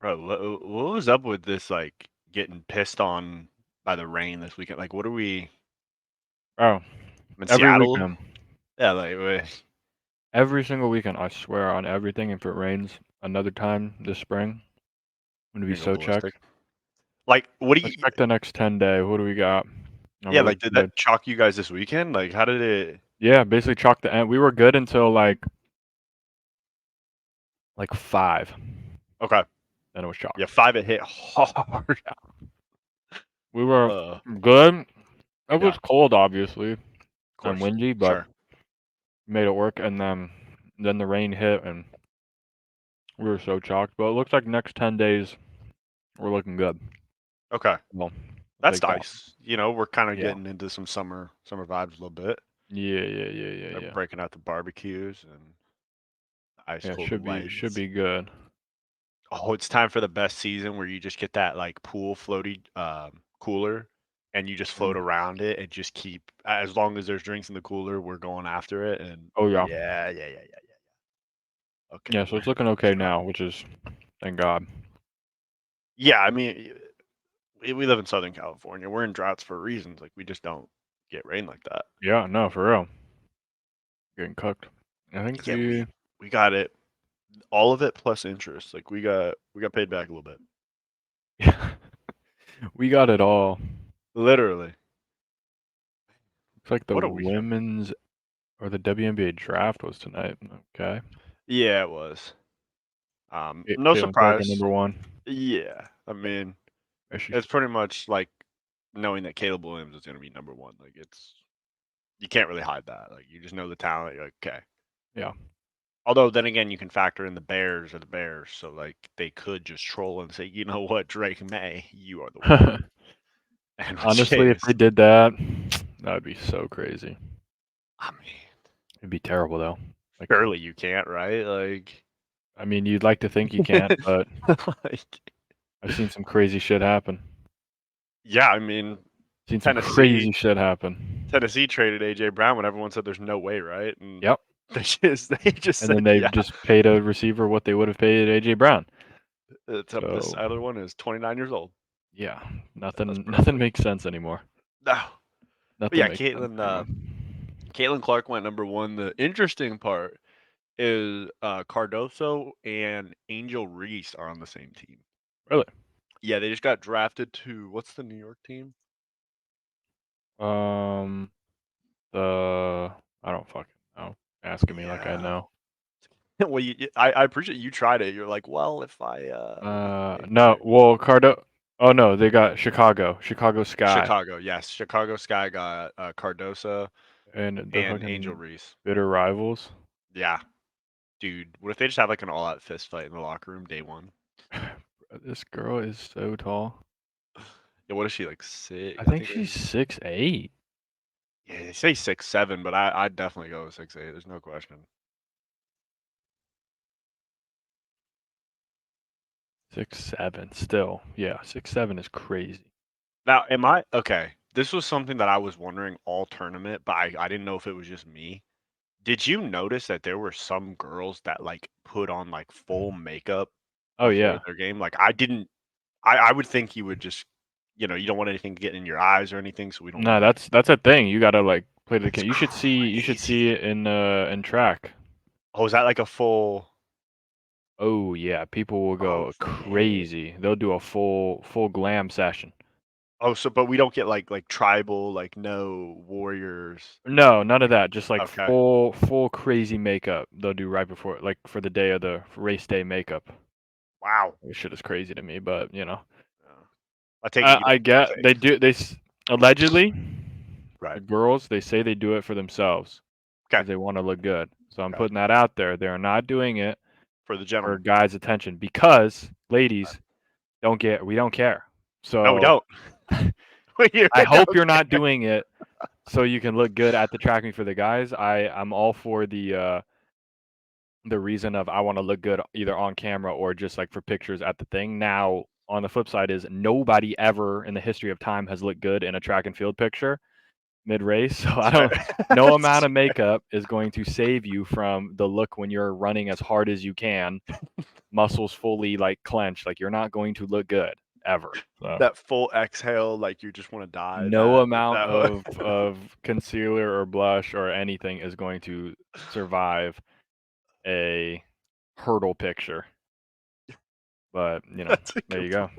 Bro, what was up with this, like, getting pissed on by the rain this weekend? Like, what are we Oh, in every Seattle? weekend. Yeah, like, wait, Every single weekend, I swear on everything. If it rains another time this spring, I'm gonna be you're gonna go so checked. ballistic. Like, what do Let's you? check the next 10 day. What do we got? I'm Yeah, really like, did good. that chalk you guys this weekend? Like, how did it? Yeah, basically chalk the end. We were good until like 5. Okay, Then it was chalk. yeah, 5 it hit hard. We were Uh, good. It yeah, was cold, obviously, of and course, windy, but sure. made it work. And then the rain hit, and we were so chalked. But it looks like next 10 days we're looking good. Okay, Well, I'll that's take that. nice. You know, we're kind of Yeah. getting into some summer vibes a little bit. Yeah, yeah, yeah, yeah, They're yeah. breaking out the barbecues and ice Yeah, cold should legs. be good. Oh, it's time for the best season where you just get that like pool floaty cooler and you just float Mm. around it and just keep as long as there's drinks in the cooler, we're going after it and Oh yeah, yeah. Okay, yeah. So we're it's looking let's okay try. now, which is thank God. Yeah, I mean we live in Southern California. We're in droughts for reasons. Like we just don't get rain like that. Yeah, no, for real, getting cooked. I think Yeah, we got it all of it plus interest. Like we got paid back a little bit. we got it all. Literally. Looks like the What a weekend. women's or the WNBA draft was tonight. Okay, Yeah, it was. No Caitlin Clark at surprise. number 1. Yeah. I mean, Is she? it's pretty much like knowing that Caleb Williams is going to be number one. Like it's you can't really hide that. Like you just know the talent. You're like, okay. Yeah. Although then again, you can factor in the Bears are the Bears, so like they could just troll and say, you know what, Drake May, you are the one. And which Honestly, if case, they did that, that would be so crazy. I mean, It'd be terrible though. Like, surely you can't, right? Like, I mean, you'd like to think you can't, but like, I've seen some crazy shit happen. yeah, I mean, Seen some Tennessee crazy shit happen. Tennessee traded AJ Brown when everyone said there's no way, right? And Yep. they just And then said they yeah. just paid a receiver what they would have paid AJ Brown. Except this So other one is 29 years old. yeah, That's nothing nothing perfect. makes sense anymore. No. But Nothing yeah, makes sense anymore. Caitlin Clark went number one. The interesting part is Cardoso and Angel Reese are on the same team. Really? Yeah, they just got drafted to what's the New York team? Um, the I don't fucking know. Asking me like I Yeah. know. Well, I appreciate you tried it. You're like, well, if I look at the name No. right, Well, Cardo. Oh no, they got Chicago. Chicago Sky Chicago. Yes, Chicago Sky got Cardoso and the and Angel fucking Reese. bitter rivals. Yeah, dude. What if they just have like an all-out fist fight in the locker room day one? This girl is so tall. Yeah, what is she like six? I I think think she's 6'8". yeah, they say 6'7", but I'd definitely go with 6'8". There's no question. 6'7". Still, yeah, 6'7" is crazy. Now, am I okay? This was something that I was wondering all tournament, but I didn't know if it was just me. Did you notice that there were some girls that like put on like full makeup Oh before yeah. their game? Like I didn't. I would think you would just, you don't want anything to get in your eyes or anything, so we don't No, look like. that's a thing. You gotta like play the That's game. You should crazy. see it in track. Oh, is that like a full? Oh yeah, people will Oh go man. crazy. They'll do a full glam session. Oh, so but we don't get like tribal, like no warriors. No, none of that. Just like Okay. full crazy makeup. They'll do right before like for the day of the race day makeup. Wow. This shit is crazy to me, but Yeah. I take it you I don't get say. they do allegedly the Right. girls they say they do it for themselves Okay. because they want to look good. So I'm Okay. putting that out there. They're not doing it For the for gentleman. guys' attention because Right. ladies we don't care. No, we So don't. We I really hope don't you're not care. doing it so you can look good at the track meet for the guys. I'm all for the reason of I want to look good either on camera or just like for pictures at the thing. Now, on the flip side is nobody ever in the history of time has looked good in a track and field picture. mid-race, so I That's fair. don't no amount of makeup is going to save you from the look when you're running as hard as you can, muscles fully, like, clenched, like, you're not going to look good ever, so That full exhale, like you just wanna die, no that amount that of concealer or blush or anything is going to survive a hurdle picture, but, that's a there good you go.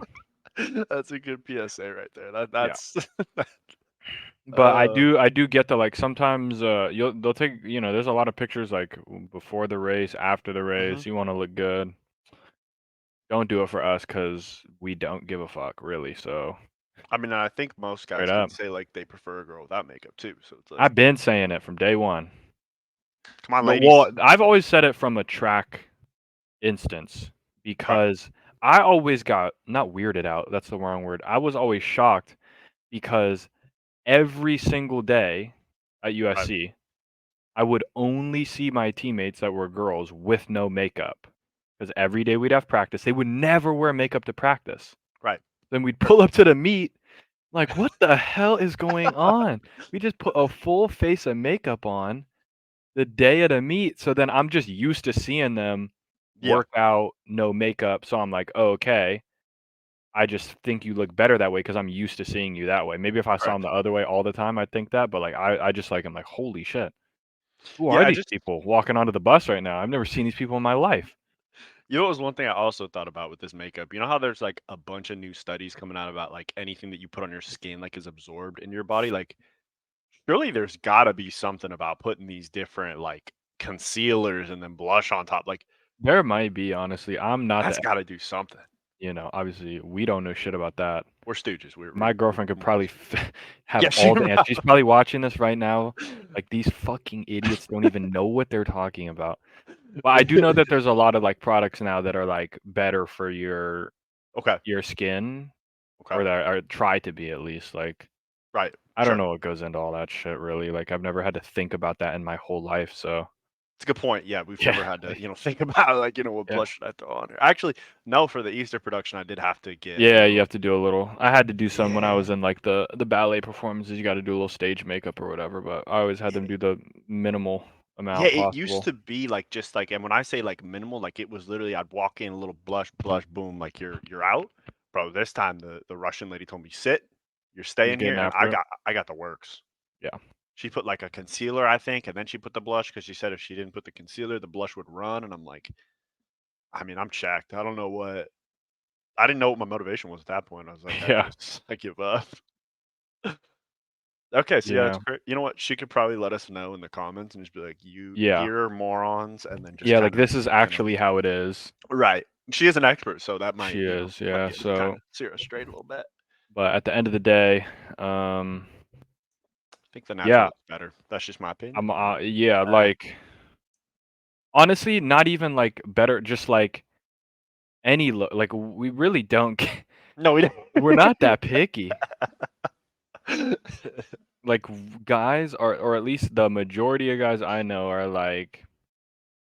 that's a good PSA right there. Yeah. That's But I uh, do I do get that, like, sometimes, they'll take there's a lot of pictures, like, before the race, after the mhm. race, you wanna look good. Don't do it for us because we don't give a fuck, really, so I mean, I think most straight guys can up. say, like, they prefer a girl without makeup too, so it's like, I've been saying it from day one. "Come on, But well, ladies." I've always said it from a track instance Okay, because I always got not weirded out, that's the wrong word. I was always shocked because every single day at right, USC, I would only see my teammates that were girls with no makeup. Because every day we'd have practice, they would never wear makeup to practice. right. Then we'd pull up to the meet, like, "What the hell is going on?" We just put a full face of makeup on the day of the meet, so then I'm just used to seeing them Yeah, work out, no makeup, so I'm like, "Oh, okay. I just think you look better that way because 'cause I'm used to seeing you that way." Maybe if I saw them correct. the other way all the time, I'd think that, but, like, I just, like, I'm like, "Holy shit. Who are Yeah, I these just people walking onto the bus right now? I've never seen these people in my life." you know what was one thing I also thought about with this makeup? You know how there's, like, a bunch of new studies coming out about, like, anything that you put on your skin, like, is absorbed in your body? Like, surely there's gotta be something about putting these different, like, concealers and then blush on top, like, There might be, honestly. I'm not that's the gotta do something. obviously, we don't know shit about that. We're stooges, we're we My we girlfriend could we know probably have yes, all you're the answers. She's right. probably watching this right now, like, "These fucking idiots don't even know what they're talking about." But I do know that there's a lot of, like, products now that are, like, better for Okay, your skin, okay, or that or try to be at least, like, right, I don't sure. know what goes into all that shit really, like, I've never had to think about that in my whole life, so It's a good point, yeah, we've yeah, never had to, like think about, like, what yeah. blush should I throw on here? Actually, no, for the Easter production, I did have to get a Yeah, you little have to do a little I had to do some when I yeah, was in, like, the ballet performances, you gotta do a little stage makeup or whatever, but I always had them yeah. do the minimal Yeah, amount it used possible. to be, like, just, like and when I say, like, minimal, like, it was literally I'd walk in, a little blush, blush, boom, like, you're out. Bro, this time the Russian lady told me, "Sit, you're Just staying here," getting and after it. I got the works. Yeah. She put, like, a concealer, I think, and then she put the blush because she said if she didn't put the concealer, the blush would run, and I'm like, I mean, I'm checked. I don't know what I didn't know what my motivation was at that point. I was like, Yeah. I give up. Okay, so yeah, that's Yeah. great. You know what? She could probably let us know in the comments and just be like, "You Yeah. here are morons," and then just Yeah, like, this is kind of actually how it is. right. She is an expert, so that She might, is, might yeah, be able to kind so of steer us straight a little bit. but at the end of the day, um, I think the natural yeah, looks better. That's just my opinion. I'm, You know, yeah, uh, like, honestly, not even, like, better, just, like, any look, like, we really don't no, we we're didn't. not that picky. Like, guys are or at least the majority of guys I know are like,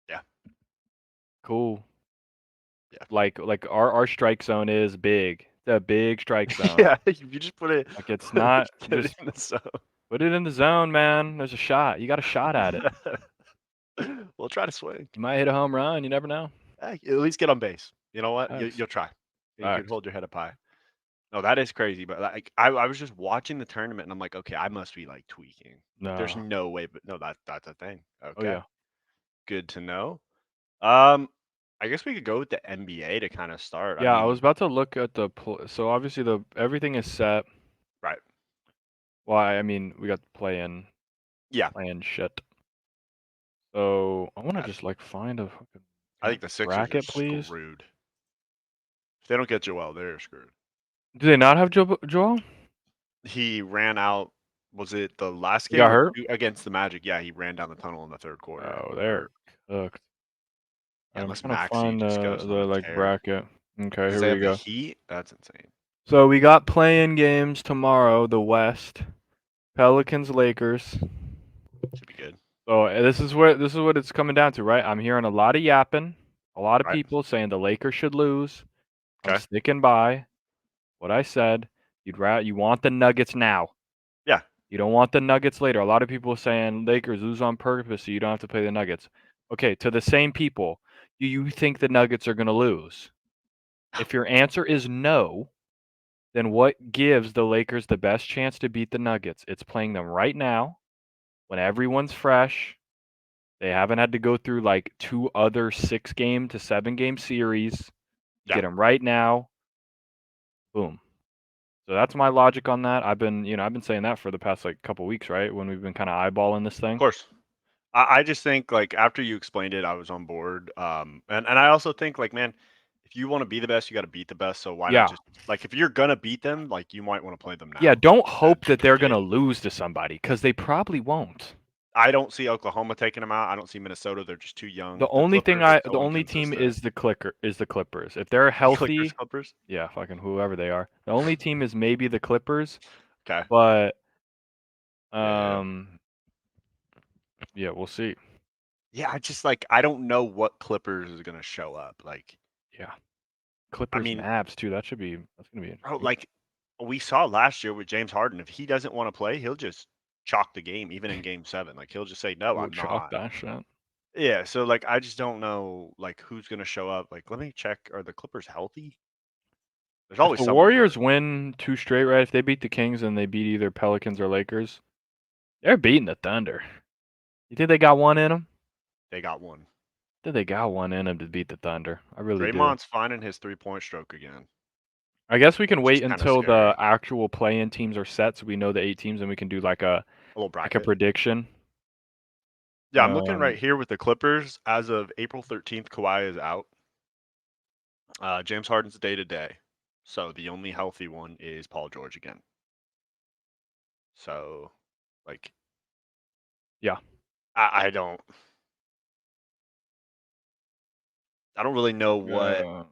yeah, "Cool." yeah, Like, our strike zone is big. It's a big strike zone. yeah. You just put it, Like, it's not get it just in the zone. put it in the zone, man. There's a shot. You got a shot at it. We'll try to swing. You might hit a home run, you never know. At least get on base. You know what? Facts. You'll try. You could Facts. hold your head up high. No, that is crazy, but, like, I was just watching the tournament, and I'm like, "Okay, I must be, like, tweaking." Like, there's No. no way, but no, that's a thing. Oh, Okay, yeah. good to know. Um, I guess we could go with the NBA to kinda start. I Yeah, I was mean about to look at the so obviously the everything is set. right. Well, I mean, we got the Yeah, play-in shit. So, I wanna okay. just, like, find a fucking I can I think the Sixers are bracket, please? screwed. If they don't get Joel, they're screwed. Do they not have Joel? He ran out was it the last He game got or hurt? against the Magic? Yeah, he ran down the tunnel in the 3rd quarter Oh, with they're hurt. cooked. Yeah, I'm unless trying to Maxey find just goes on a like, tear. bracket. Okay, Because here they we have the go. Heat? That's insane. So, we got play-in games tomorrow, the West. Pelicans, Lakers. Should be good. So, this is what it's coming down to, right? I'm hearing a lot of yapping, a lot of Right? people saying the Lakers should lose. I'm Okay. sticking by what I said. You want the Nuggets now. Yeah. You don't want the Nuggets later. A lot of people saying Lakers lose on purpose so you don't have to play the Nuggets. Okay, to the same people, do you think the Nuggets are going to lose? If your answer is no, then what gives the Lakers the best chance to beat the Nuggets? It's playing them right now when everyone's fresh. They haven't had to go through like 2 other 6-game to 7-game series. You Yeah, get them right now. Boom. So that's my logic on that. I've been saying that for the past like couple weeks, right? When we've been kind of eyeballing this of thing. course. I just think like after you explained it, I was on board. And I also think like, man, if you want to be the best, you got to beat the best. So why not Yeah. just like if you're gonna beat them, like you might want to play them Yeah, now don't instead of hope just that they're going to waiting. lose to somebody because they probably won't. I don't see Oklahoma taking them out. I don't see Minnesota. They're just too The young. The only thing Clippers are the so only team inconsistent. is the Clippers. If they're Clippers, healthy, Clippers. yeah, fucking whoever they are. The only team is maybe the Clippers, Okay. but Yeah. yeah, we'll see. Yeah, I just like I don't know what Clippers is gonna show up. Like, Yeah. I Clippers mean, Mavs too. That's going to be bro, interesting. like we saw last year with James Harden. If he doesn't want to play, he'll just chalk the game, even in Game 7. Like he'll just say, "No, Ooh, I'm chalk not." that shit. Yeah. So like, I just don't know like who's gonna show up. Like, let me check. Are the Clippers healthy? There's If always the someone hurt. Warriors win 2 straight, right? If they beat the Kings and they beat either Pelicans or Lakers, they're beating the Thunder. You think they got one in them? They got one. I think they got one in them to beat the Thunder. I really do. Draymond's finding his 3-point stroke again, I guess we can which is wait kind of until the scary. actual play-in teams are set, so we know the 8 teams, and we can do like a A little like a bracket. prediction. Yeah, I'm looking right here with the Clippers. As of April 13th, Kawhi is out. James Harden's day to day. So the only healthy one is Paul George again. So, like, Yeah. I don't, I don't really know what.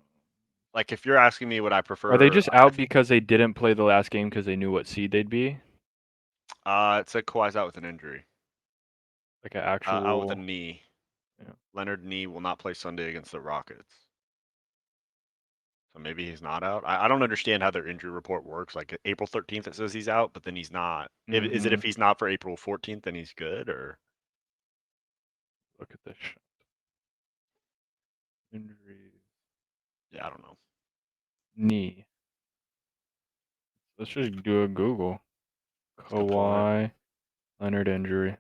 Like, if you're asking me what I Are they prefer, just out because they didn't play the last game because they knew what seed they'd be? it said Kawhi's out with an injury, Like an out with a actual. knee. Yeah. Leonard knee will not play Sunday against the Rockets. So maybe he's not out. I don't understand how their injury report works. Like April 13th, it says he's out, but then he's not. Is it Mm-hmm. if he's not for April 14th, then he's good, or Look at this shit. Injuries. yeah, I don't know. Knee. Let's just do a Google. Let's go pull it. Kawhi Leonard injury.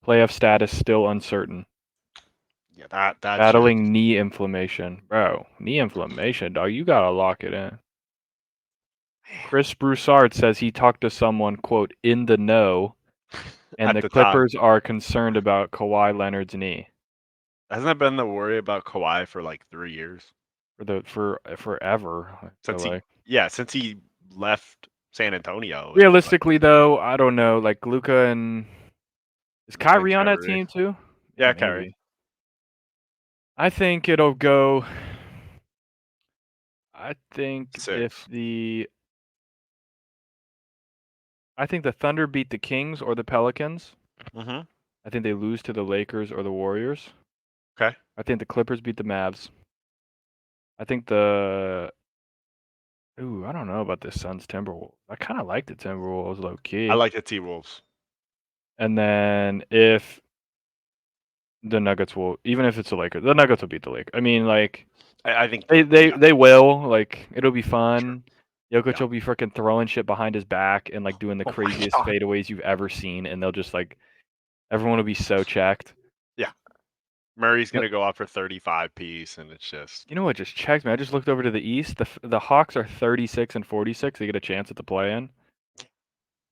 Playoff status still uncertain. Yeah, that's just Battling knee inflammation. Bro, knee inflammation, dog. You gotta lock it in. man, Chris Broussard says he talked to someone, quote, in the know, and at the the time. Clippers are concerned about Kawhi Leonard's knee Hasn't that been the worry about Kawhi for like 3 years? for forever. I feel Since he, like. yeah, since he left San Antonio, it's just like Realistically, though, I don't know. Like Luca and is you think Kyrie on that Kyrie. team too? Yeah, Yeah, Kyrie. maybe. I think it'll go. I think if 6. the I think the Thunder beat the Kings or the Pelicans. Mm-hmm. I think they lose to the Lakers or the Warriors. Okay. I think the Clippers beat the Mavs. I think the Ooh, I don't know about the Suns Timberwolves. I kind of like the Timberwolves low I key. like the T Wolves. And then if the Nuggets will, even if it's the Lakers, the Nuggets will beat the Lakers. I mean, like I think they the they yeah, they will. Like it'll be sure. fun. Jokic Yeah. will be freaking throwing shit behind his back and like doing the Oh my craziest god. fadeaways you've ever seen, and they'll just like everyone will be so checked. Yeah. Murray's But gonna go off for 35 piece, and it's just you know what? Just checked me. I just looked over to the East. The Hawks are 36 and 46. They get a chance at the play-in.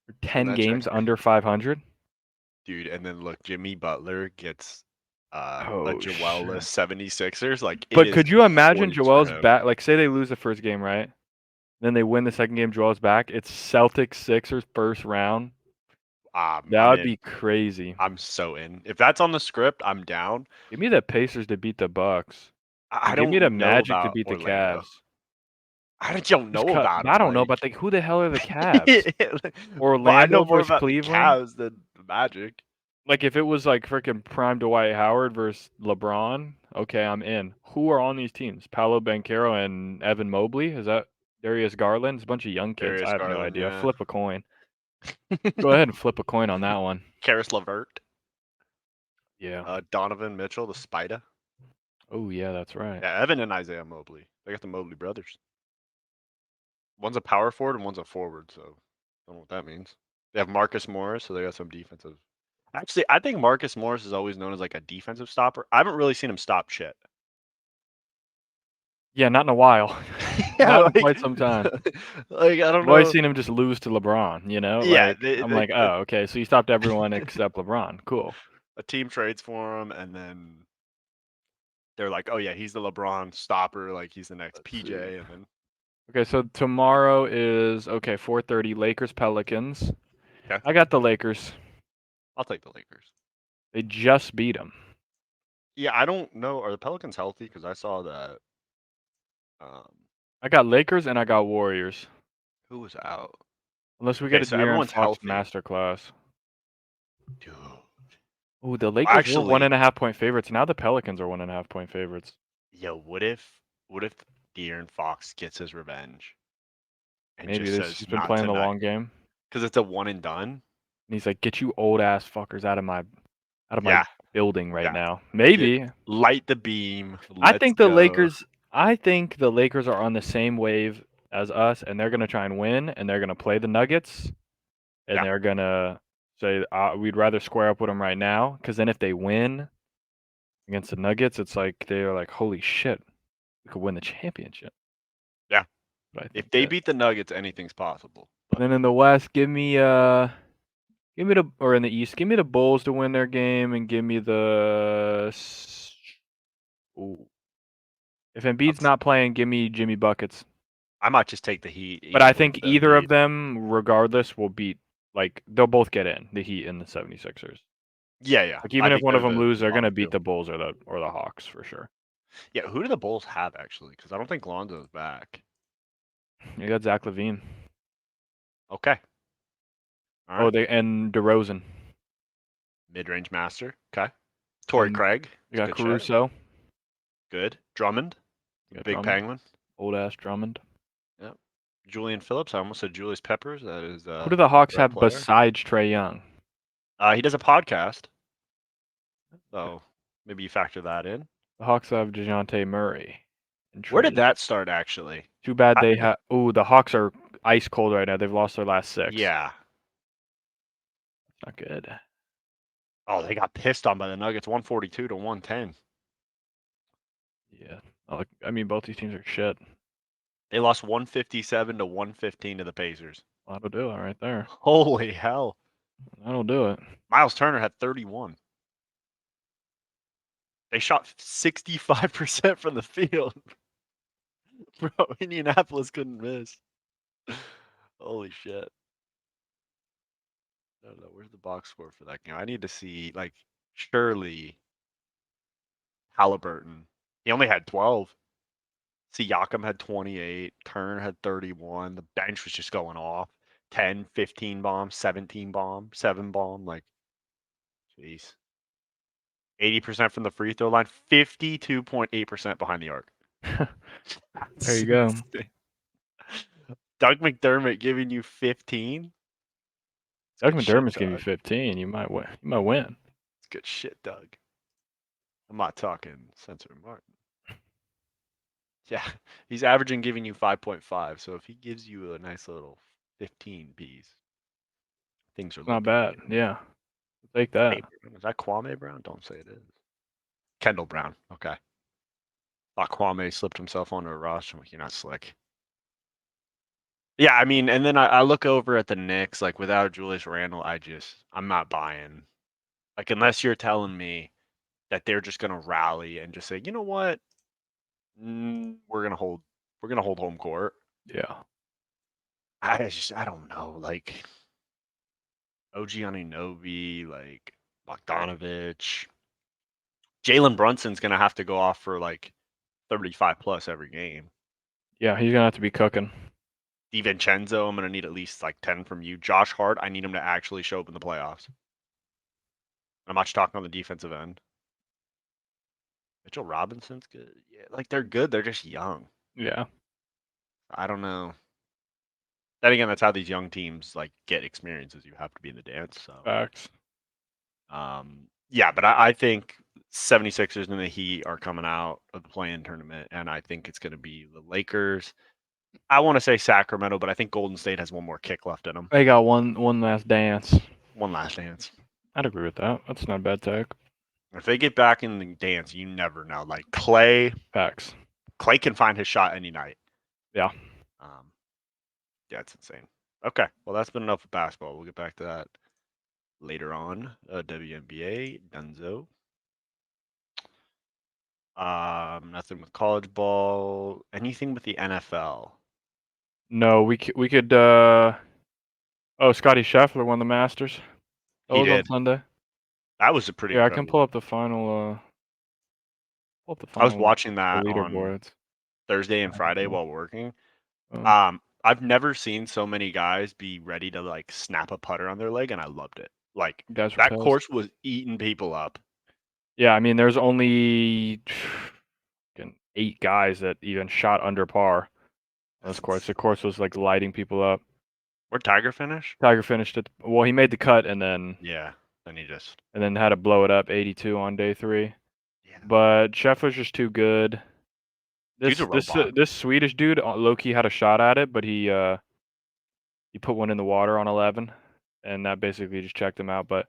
and 10 that checks games me, under 500. dude. And then look, Jimmy Butler gets a Oh Joel-less shit. 76ers. Like it But is could you imagine poised for Joel's him. back? Like, say they lose the first game, right? Then they win the second game. Joel's back. It's Celtics Sixers first round. That I'm would in. be crazy. I'm so in. If that's on the script, I'm down. Give me the Pacers to beat the Bucks, I and give me the don't know Magic to about beat the Orlando. Cavs. I don't Just know cut. about I him. don't know, but Like, like, who the hell are the Cavs? well, I know Orlando more versus about the Cleveland. Cavs than the Magic. Like if it was like freaking prime Dwight Howard versus LeBron, okay, I'm in. Who are on these teams? Paolo Banchero and Evan Mobley? Is that Darius Garland? It's a bunch of young kids. I Darius have no Garland, idea. yeah. Flip a coin. Go ahead and flip a coin on that one. Karis LeVert, Yeah. Donovan Mitchell, the Spider. Oh yeah, that's right. Yeah, Evan and Isaiah Mobley. They got the Mobley brothers. One's a power forward and one's a forward, so I don't know what that means. They have Marcus Morris, so they got some defensive. Actually, I think Marcus Morris is always known as like a defensive stopper. I haven't really seen him stop shit. Yeah, not in a while. Yeah, Not in like, quite some time. like I don't I've always know. seen him just lose to LeBron, you know? Yeah, Like, I'm like, oh, okay, so you stopped everyone except LeBron. Cool. a team trades for him, and then they're like, "Oh yeah, he's the LeBron stopper. Like he's the next Let's see. PJ." And then Okay, so tomorrow is 4:30, Lakers Pelicans. yeah, I got the Lakers. I'll take the Lakers. They just beat them. Yeah, I don't know. Are the Pelicans healthy? Because I saw that. I got Lakers and I got Warriors. Who was out? Unless we get Okay, a so De'Aaron everyone's Fox healthy. masterclass. Dude. Oh, the Lakers were Actually, 1.5-point favorites. Now the Pelicans are 1.5-point favorites. yo, what if De'Aaron Fox gets his revenge and Maybe just this says he's been not playing the tonight? long game. Because it's a one and done. And he's like, get you old ass fuckers out of my Yeah, building right yeah. now. Maybe. Light the beam. I Let's think the go. Lakers are on the same wave as us, and they're gonna try and win, and they're gonna play the Nuggets, and Yeah. they're gonna say we'd rather square up with them right now, because then if they win against the Nuggets, it's like they're like, holy shit, we could win the championship. Yeah. But I If think they that. beat the Nuggets, anything's possible. But And then in the West, give me the or in the East, give me the Bulls to win their game, and give me the. Ooh. If Embiid's not playing, give me Jimmy buckets. I might just take the Heat, But I even with think the either of Embiid. them, regardless, will beat. Like they'll both get in, the Heat and the 76ers. Yeah, yeah. Like I even if think one of they're them lose, the they're top gonna beat two. the Bulls or the Hawks for sure. Yeah, who do the Bulls have actually? Because I don't think Lonzo's back. You got Zach LaVine. Okay. All Oh, right. they and DeRozan. Mid-range master. Okay. Torrey And Craig. you It's a got good shout. Caruso. Good. Drummond. You got Big Drummond. Penguin. Old ass Drummond. Yep. Julian Phillips. I almost said Julius Peppers. That is Who do the Hawks the right have player. besides Trae Young? He does a podcast. So maybe you factor that in. The Hawks have DeJounte Murray and Where Trae did Young. that start actually? Too bad How they did have. Oh, the Hawks are ice cold right now. They've lost their last 6. Yeah. Not good. Oh, they got pissed on by the Nuggets, 142 to 110. Yeah. I mean, both these teams are shit. They lost 157 to 115 to the Pacers. That'll do it right there. Holy hell. That'll do it. Miles Turner had 31. They shot 65% from the field. Bro, Indianapolis couldn't miss. Holy shit. I don't know. Where's the box score for that game? I need to see, like, surely Halliburton. He only had 12. Siakam had 28. Turner had 31. The bench was just going off. 10, 15 bomb, 17 bomb, 7 bomb. Like, jeez. 80% from the free throw line, 52.8% behind the arc. There you go. Doug McDermott giving you 15? Doug Good shit, McDermott's giving you Doug. 15. You might win. You might win. It's good shit, Doug. I'm not talking Sensor Martin. Yeah, he's averaging giving you 5.5. So if he gives you a nice little 15 Bs, things are Not looking bad. good. Yeah. Take that. Is that Kwame Brown? Don't say it is. Kendall Brown. Okay. Thought Kwame slipped himself onto a roster. I'm like, you're not slick. Yeah, I mean, and then I look over at the Knicks, like without Julius Randle, I'm not buying. Like, unless you're telling me that they're just gonna rally and just say, you know what, we're gonna hold home court. Yeah. I don't know, like OG Anunoby, like Bogdanovich, Jalen Brunson's gonna have to go off for like 35 plus every game. Yeah, he's gonna have to be cooking. DiVincenzo, I'm gonna need at least like 10 from you. Josh Hart, I need him to actually show up in the playoffs. I'm not just talking on the defensive end. Mitchell Robinson's good. Yeah, like they're good. They're just young. Yeah. I don't know. Then again, that's how these young teams like get experiences. You have to be in the dance. So, Facts. yeah, but I think 76ers and the Heat are coming out of the play-in tournament, and I think it's going to be the Lakers. I want to say Sacramento, but I think Golden State has one more kick left in them. They got one last dance. One last dance. I'd agree with that. That's not a bad take. If they get back in the dance, you never know. Like Clay Facts. can find his shot any night. Yeah. Yeah, it's insane. Okay, well that's been enough of basketball. We'll get back to that later on. WNBA, Dunzo. Nothing with college ball. Anything with the NFL? No, we could. Oh, Scotty Scheffler won the Masters. That He was on did. Sunday. That was a pretty Yeah, I can incredible. pull up the final. I was watching the that on leaderboards. Thursday and Friday while working. Oh. I've never seen so many guys be ready to like snap a putter on their leg, and I loved it. Like Guys were that pissed. course was eating people up. Yeah, I mean, there's only 8 guys that even shot under par on this course. The course was like lighting people up. Where'd Tiger finish? Tiger finished it. Well, he made the cut and then Then he just had to blow it up 82 on day 3. yeah. But Scheffler's just too good. Dude's a robot. This Swedish dude, low-key had a shot at it, but he put one in the water on 11, and that basically just checked him out. But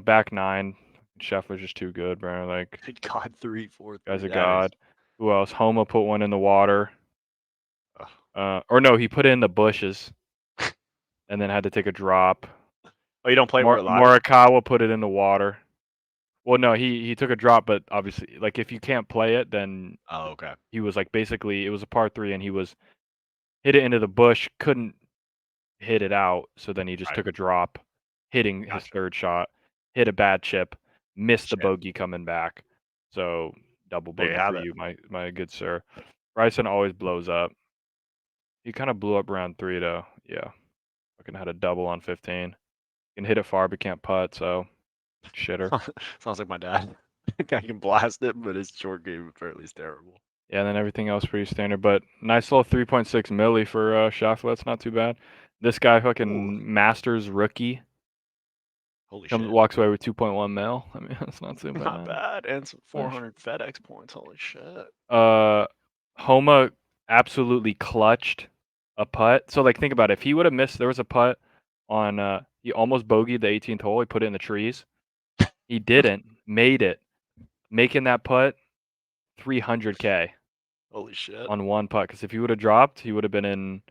back 9, Scheffler's just too good, bro. Like, God, 3-4. guy's a god. Who else? Homa put one in the water. Ugh. Or no, he put it in the bushes, and then had to take a drop. Oh, you don't play it where it lies? Morikawa put it in the water. Well, no, he took a drop, but obviously, like, if you can't play it, then Oh, okay. he was like, basically, it was a par 3, and he was hit it into the bush, couldn't hit it out, so then he just Right. took a drop, hitting his Gotcha. third shot, hit a bad chip, missed the Shit. bogey coming back. So double There you bogey have for it. you, my good sir. Bryson always blows up. He kind of blew up round 3 though. Yeah, fucking had a double on 15. Can hit it far but can't putt, so shitter. Sounds like my dad. I can blast it, but his short game apparently is terrible. Yeah, and then everything else pretty standard, but nice little 3.6 milli for Scheffler. That's not too bad. This guy fucking Masters rookie Holy comes shit. walks away with 2.1 mil. I mean, that's not too bad. Not bad. And some 400 FedEx points. Holy shit. Homa absolutely clutched a putt. So like think about it. If he would have missed, there was a putt on he almost bogeyed the 18th hole. He put it in the trees. He didn't. Made it. Making that putt 300K Holy shit. on one putt. Because if he would have dropped, he would have been in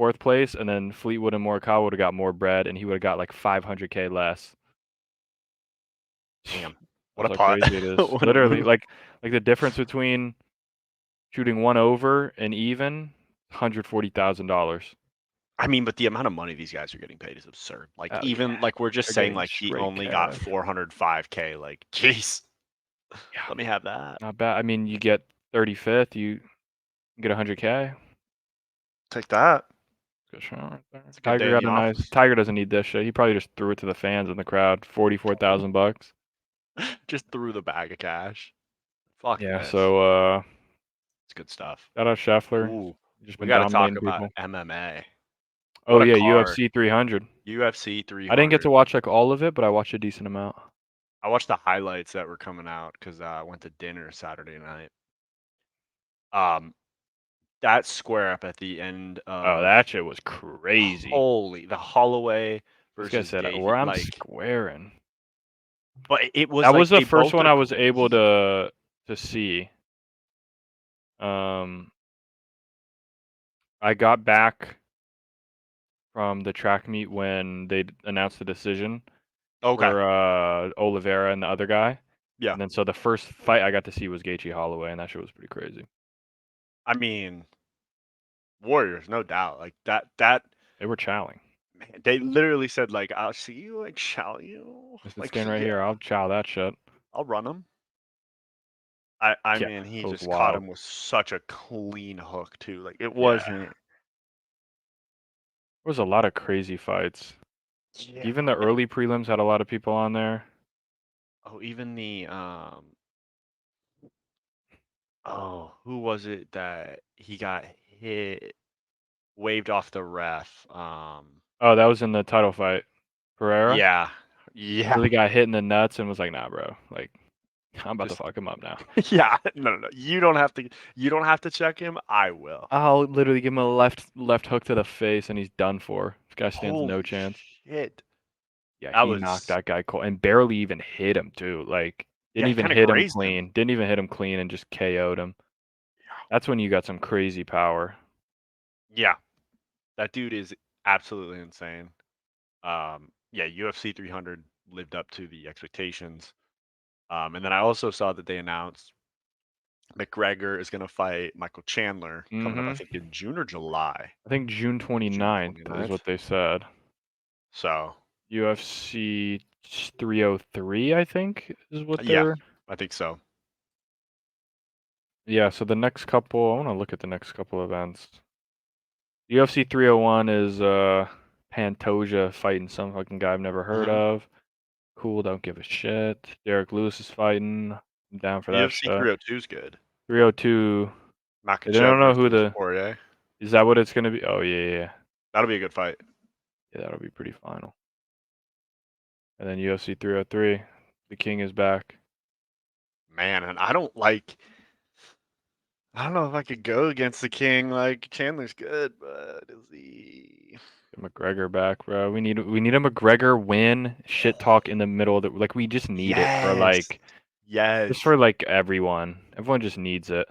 4th place, and then Fleetwood and Morikawa would have got more bread, and he would have got like 500K less. Damn. What What a how putt. crazy it is. What a Literally, move. like the difference between shooting 1 over and even, $140,000. I mean, but the amount of money these guys are getting paid is absurd. Like Oh, even yeah. like we're just They're saying getting like he straight only got cash. 405K. Like, jeez. Yeah. Let me have that. Not bad. I mean, you get 35th, you get 100K. Take that. Good shot right there. It's a good day Tiger in got the a nice. office. Tiger doesn't need this shit. He probably just threw it to the fans in the crowd. $44,000. Just threw the bag of cash. Fuck Yeah. this. So It's good stuff. shout out Scheffler. Ooh, Just we been got to talk dominating about people. MMA. Oh What a yeah, card. UFC 300. UFC 300. I didn't get to watch like all of it, but I watched a decent amount. I watched the highlights that were coming out because I went to dinner Saturday night. That square up at the end Oh, of that shit was crazy. holy the Holloway This guy versus said, Gaethje, "Where I'm like, squaring." but it was That like was the they first both one are I was able crazy. to see. I got back from the track meet when they announced the decision Okay, for Oliveira and the other guy. yeah. And then so the first fight I got to see was Gaethje Holloway, and that shit was pretty crazy. I mean, Warriors, no doubt. Like that. They were chowing. Man, they literally said like, "I'll see you, like, shall you?" Just Like, stand right here. I'll chow that shit. I'll run him. I Yeah, mean, he it was just caught wild. him with such a clean hook too. Like it Yeah. wasn't. There was a lot of crazy fights. Yeah. Even the early prelims had a lot of people on there. Oh, even the oh, who was it that he got hit waved off the ref. Oh, that was in the title fight. Pereira Yeah, yeah. really got hit in the nuts and was like, "Nah, bro. Like, I'm about to Just fuck him up now. yeah. No, no, no. You don't have to. You don't have to check him. I will. I'll literally give him a left hook to the face and he's done for. This guy stands no Holy chance." shit. Yeah, That he knocked was that guy cold and barely even hit him too. Like, yeah. didn't He even kind of hit him grazed him. clean. Didn't even hit him clean and just KO'd him. That's when you got some crazy power. Yeah, that dude is absolutely insane. Yeah, UFC 300 lived up to the expectations. And then I also saw that they announced McGregor is going to fight Michael Chandler coming up, I Mhm. think, in June or July. I think June June 29th is 29th. what they said. So, UFC 303, I think, is what yeah, they're. I think so. Yeah, so the next couple, I want to look at the next couple events. UFC 301 is Pantoja fighting some fucking guy I've never heard Hmm. of. Cool, don't give a shit. Derek Lewis is fighting. I'm down for that UFC shit. 302 is good. 302. They don't Makachev know who versus the. Poirier. Is that what it's gonna be? Oh yeah, yeah, That'll be a good fight. yeah. That'll be pretty final. And then UFC 303, the King is back. Man, and I don't like. I don't know if I could go against the King. Like Chandler's good, but is he? Get McGregor back, bro. We need a McGregor win. Shit talk in the middle of the like. We just need it for Yes, like just yes. for like everyone. Everyone just needs it.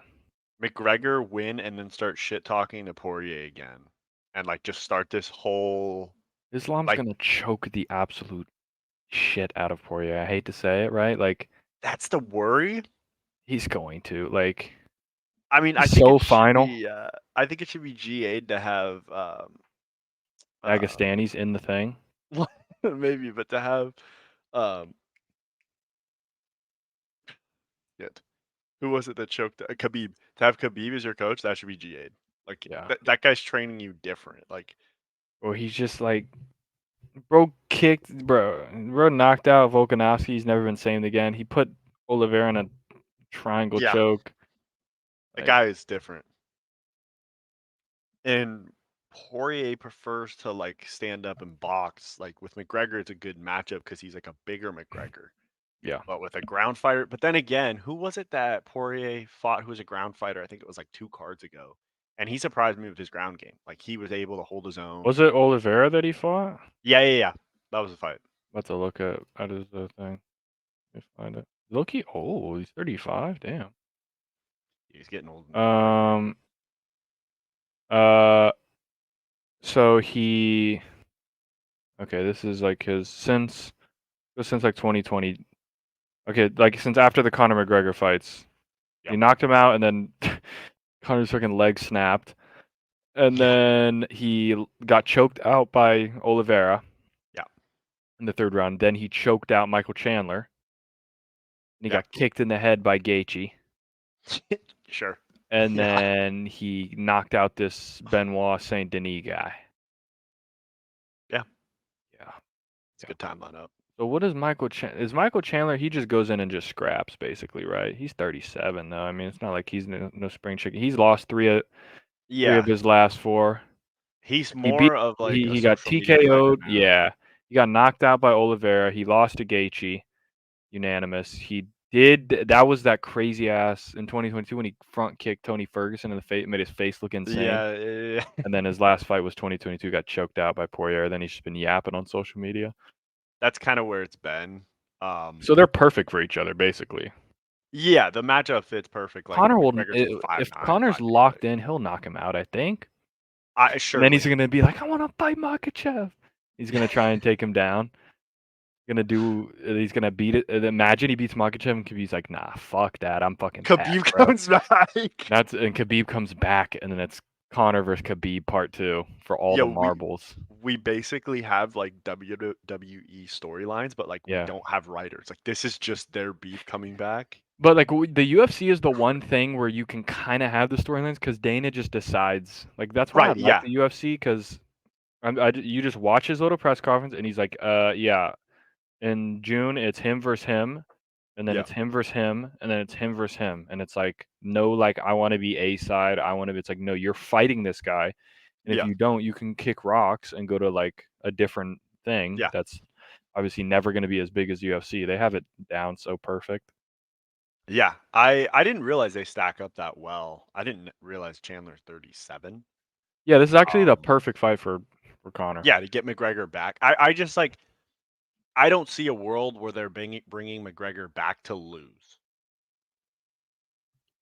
McGregor win and then start shit talking to Poirier again, and like just start this whole Islam's like gonna choke the absolute shit out of Poirier. I hate to say it, right? Like that's the worry. he's going to. Like I mean, I he's think so it should final. be. I think it should be GA to have uh, Dagestani's in the thing. maybe, but to have um, shit. Who was it that choked Khabib? To have Khabib as your coach, that should be GA. Like Yeah. that guy's training you different. Like Or he's just like bro knocked out Volkanovski. He's never been same again. He put Oliveira in a triangle yeah, choke. the Like guy is different. And Poirier prefers to like stand up and box. Like with McGregor, it's a good matchup because he's like a bigger McGregor. yeah. But with a ground fighter, but then again, who was it that Poirier fought who was a ground fighter? I think it was like 2 cards ago. And he surprised me with his ground game. Like he was able to hold his own. Was it Oliveira that he fought? Yeah, yeah, yeah. That was a fight. About to look at his thing. Let me find it. Loki. Oh, he's 35. Damn. He's getting old. Um. Uh. So he. Okay, this is like his since like 2020. Okay, like since after the Conor McGregor fights, he Yep. knocked him out, and then Conor's fucking leg snapped, and Yeah. then he got choked out by Oliveira Yeah. in the third round. Then he choked out Michael Chandler, and he Yeah. got kicked in the head by Gaethje. Sure. And Yeah. then he knocked out this Benoit Saint Denis guy. Yeah. Yeah. It's a good timeline up. So what is is Michael Chandler? He just goes in and just scraps, basically, right? He's 37 though. I mean, it's not like he's no spring chicken. He's lost three of Yeah. his last four. He's He beat more of like a he got social media fighter TKO'd. now. Yeah, he got knocked out by Oliveira. He lost to Gaethje, unanimous. That was that crazy ass in 2022 when he front kicked Tony Ferguson in the face, made his face look insane. Yeah, yeah, yeah. And then his last fight was 2022, got choked out by Poirier. Then he's just been yapping on social media. That's kind of where it's been. So they're perfect for each other, basically. Yeah, the matchup fits perfect. Like Connor will, McGregor's like if 5'9", Connor's 5'8", locked like in, he'll knock him out, I think. And then he's surely. gonna be like, I want to fight Makachev. He's gonna try and take him down. He's gonna beat it. Imagine he beats Makachev and Khabib's like, nah, fuck that. I'm fucking back, Khabib bro. comes back. And Khabib comes back, and then it's Connor versus Khabib part 2 for all Yeah, the marbles. we basically have like WWE storylines, but like we Yeah. don't have writers. Like this is just their beef coming back. But like the UFC is the one thing where you can kind of have the storylines because Dana just decides. Like that's why I Right, like yeah. the UFC because you just watch his little press conference and he's like, yeah, in June it's him versus him, and then Yeah. it's him versus him, and then it's him versus him, and it's like no, like I want to be A side, I want to. It's like no, you're fighting this guy, And if Yeah. you don't, you can kick rocks and go to like a different thing Yeah. that's obviously never going to be as big as UFC. They have it down so perfect. Yeah. I didn't realize they stack up that well. I didn't realize Chandler's 37. Yeah, this is actually the Um, perfect fight for Conor. yeah, to get McGregor back. I just like I don't see a world where they're bringing McGregor back to lose.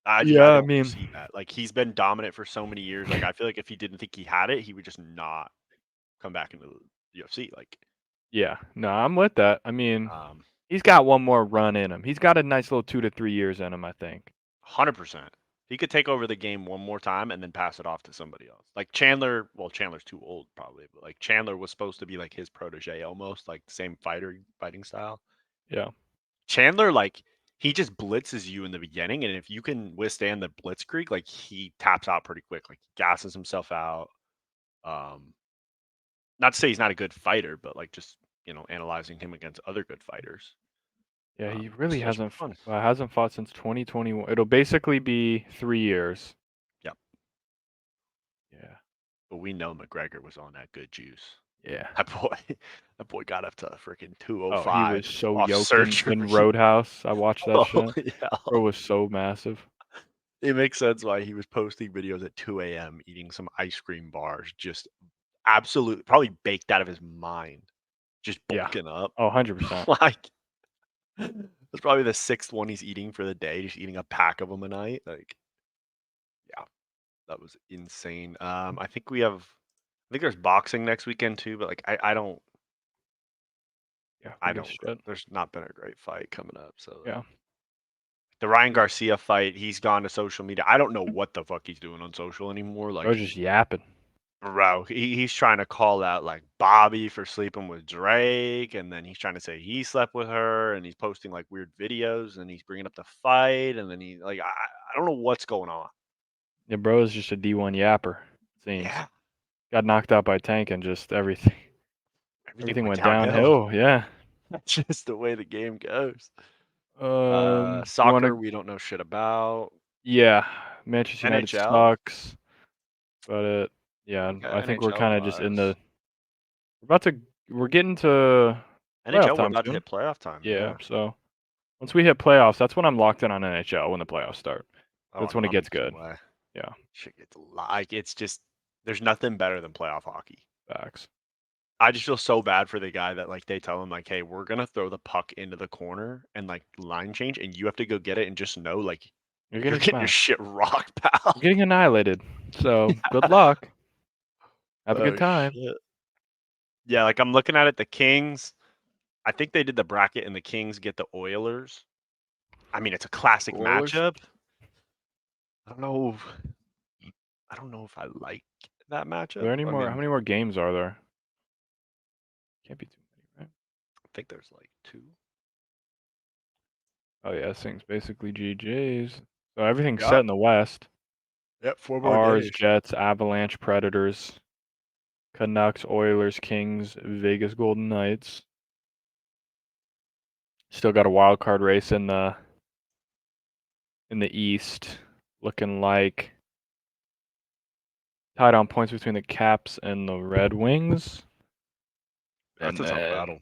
I Yeah, I don't mean, see that. Like he's been dominant for so many years. Like I feel like if he didn't think he had it, he would just not come back into the UFC. Like yeah, no, I'm with that. I mean, um he's got one more run in him. He's got a nice little 2 to 3 years in him, I think. 100%. He could take over the game one more time and then pass it off to somebody else. Like Chandler, well, Chandler's too old probably, but like Chandler was supposed to be like his protege almost, like the same fighting style. Yeah. Chandler, like he just blitzes you in the beginning, and if you can withstand the blitzkrieg, like he taps out pretty quick. Like he gasses himself out. Um, not to say he's not a good fighter, but like just analyzing him against other good fighters. Yeah, he really So that should be fun. hasn't fought since 2021. It'll basically be 3 years. Yep. Yeah. But we know McGregor was on that good juice. Yeah. That boy got up to freaking Oh, he was 205 so off yoked in surgery. Roadhouse. I watched that shit. Holy Bro hell. was so massive. It makes sense why he was posting videos at 2 a.m. eating some ice cream bars, just absolutely probably baked out of his mind, just Yeah. bulking up. Oh, 100%. Like that's probably the sixth one he's eating for the day, just eating a pack of them a night. Like, yeah, that was insane. I think there's boxing next weekend too, but like Yeah, I big as don't. shit. There's not been a great fight coming up. So Yeah. the Ryan Garcia fight, he's gone to social media. I don't know what the fuck he's doing on social anymore. Bro Like, just yapping. bro, he's trying to call out like Bobby for sleeping with Drake, and then he's trying to say he slept with her, and he's posting like weird videos, and he's bringing up the fight, and then he like I don't know what's going on. Yeah, bro is just a D1 yapper, seems. Yeah, Got knocked out by Tank and just everything everything everything went went downhill. downhill. Yeah. That's just the way the game goes. You wanna Soccer, we don't know shit about. yeah, Manchester United NHL, sucks, but yeah, we got I think we're NHL kinda just in wise. the we're getting to playoff NHL, we're time about to soon. hit playoff time. Yeah, Yeah. so once we hit playoffs, that's when I'm locked in on NHL when the playoffs start. Oh That's when no, it I'm the gets same good. way. Yeah, Shit gets like it's just there's nothing better than playoff hockey. facts. I just feel so bad for the guy that like they tell him like, hey, we're gonna throw the puck into the corner and like line change, and you have to go get it and just know like You're you're getting getting your smacked. shit rocked, You're pal. getting annihilated. So, good luck. Have a good Oh time. shit. Yeah, like I'm looking at it, the Kings. I think they did the bracket, and the Kings get the Oilers. I mean, it's a classic Oilers? matchup. I don't know. I don't know if I like that Are there matchup. any I more how mean, many more games are there? Can't be too many, right? I think there's like two. Oh yeah, this thing's basically GG's. So everything's set Yep. in the West. Yep. 4 more Stars, days. Jets, Avalanche, Predators, Canucks, Oilers, Kings, Vegas Golden Knights. Still got a wild card race in the East, looking like tied on points between the Caps and the Red Wings. That's And a tough then battle.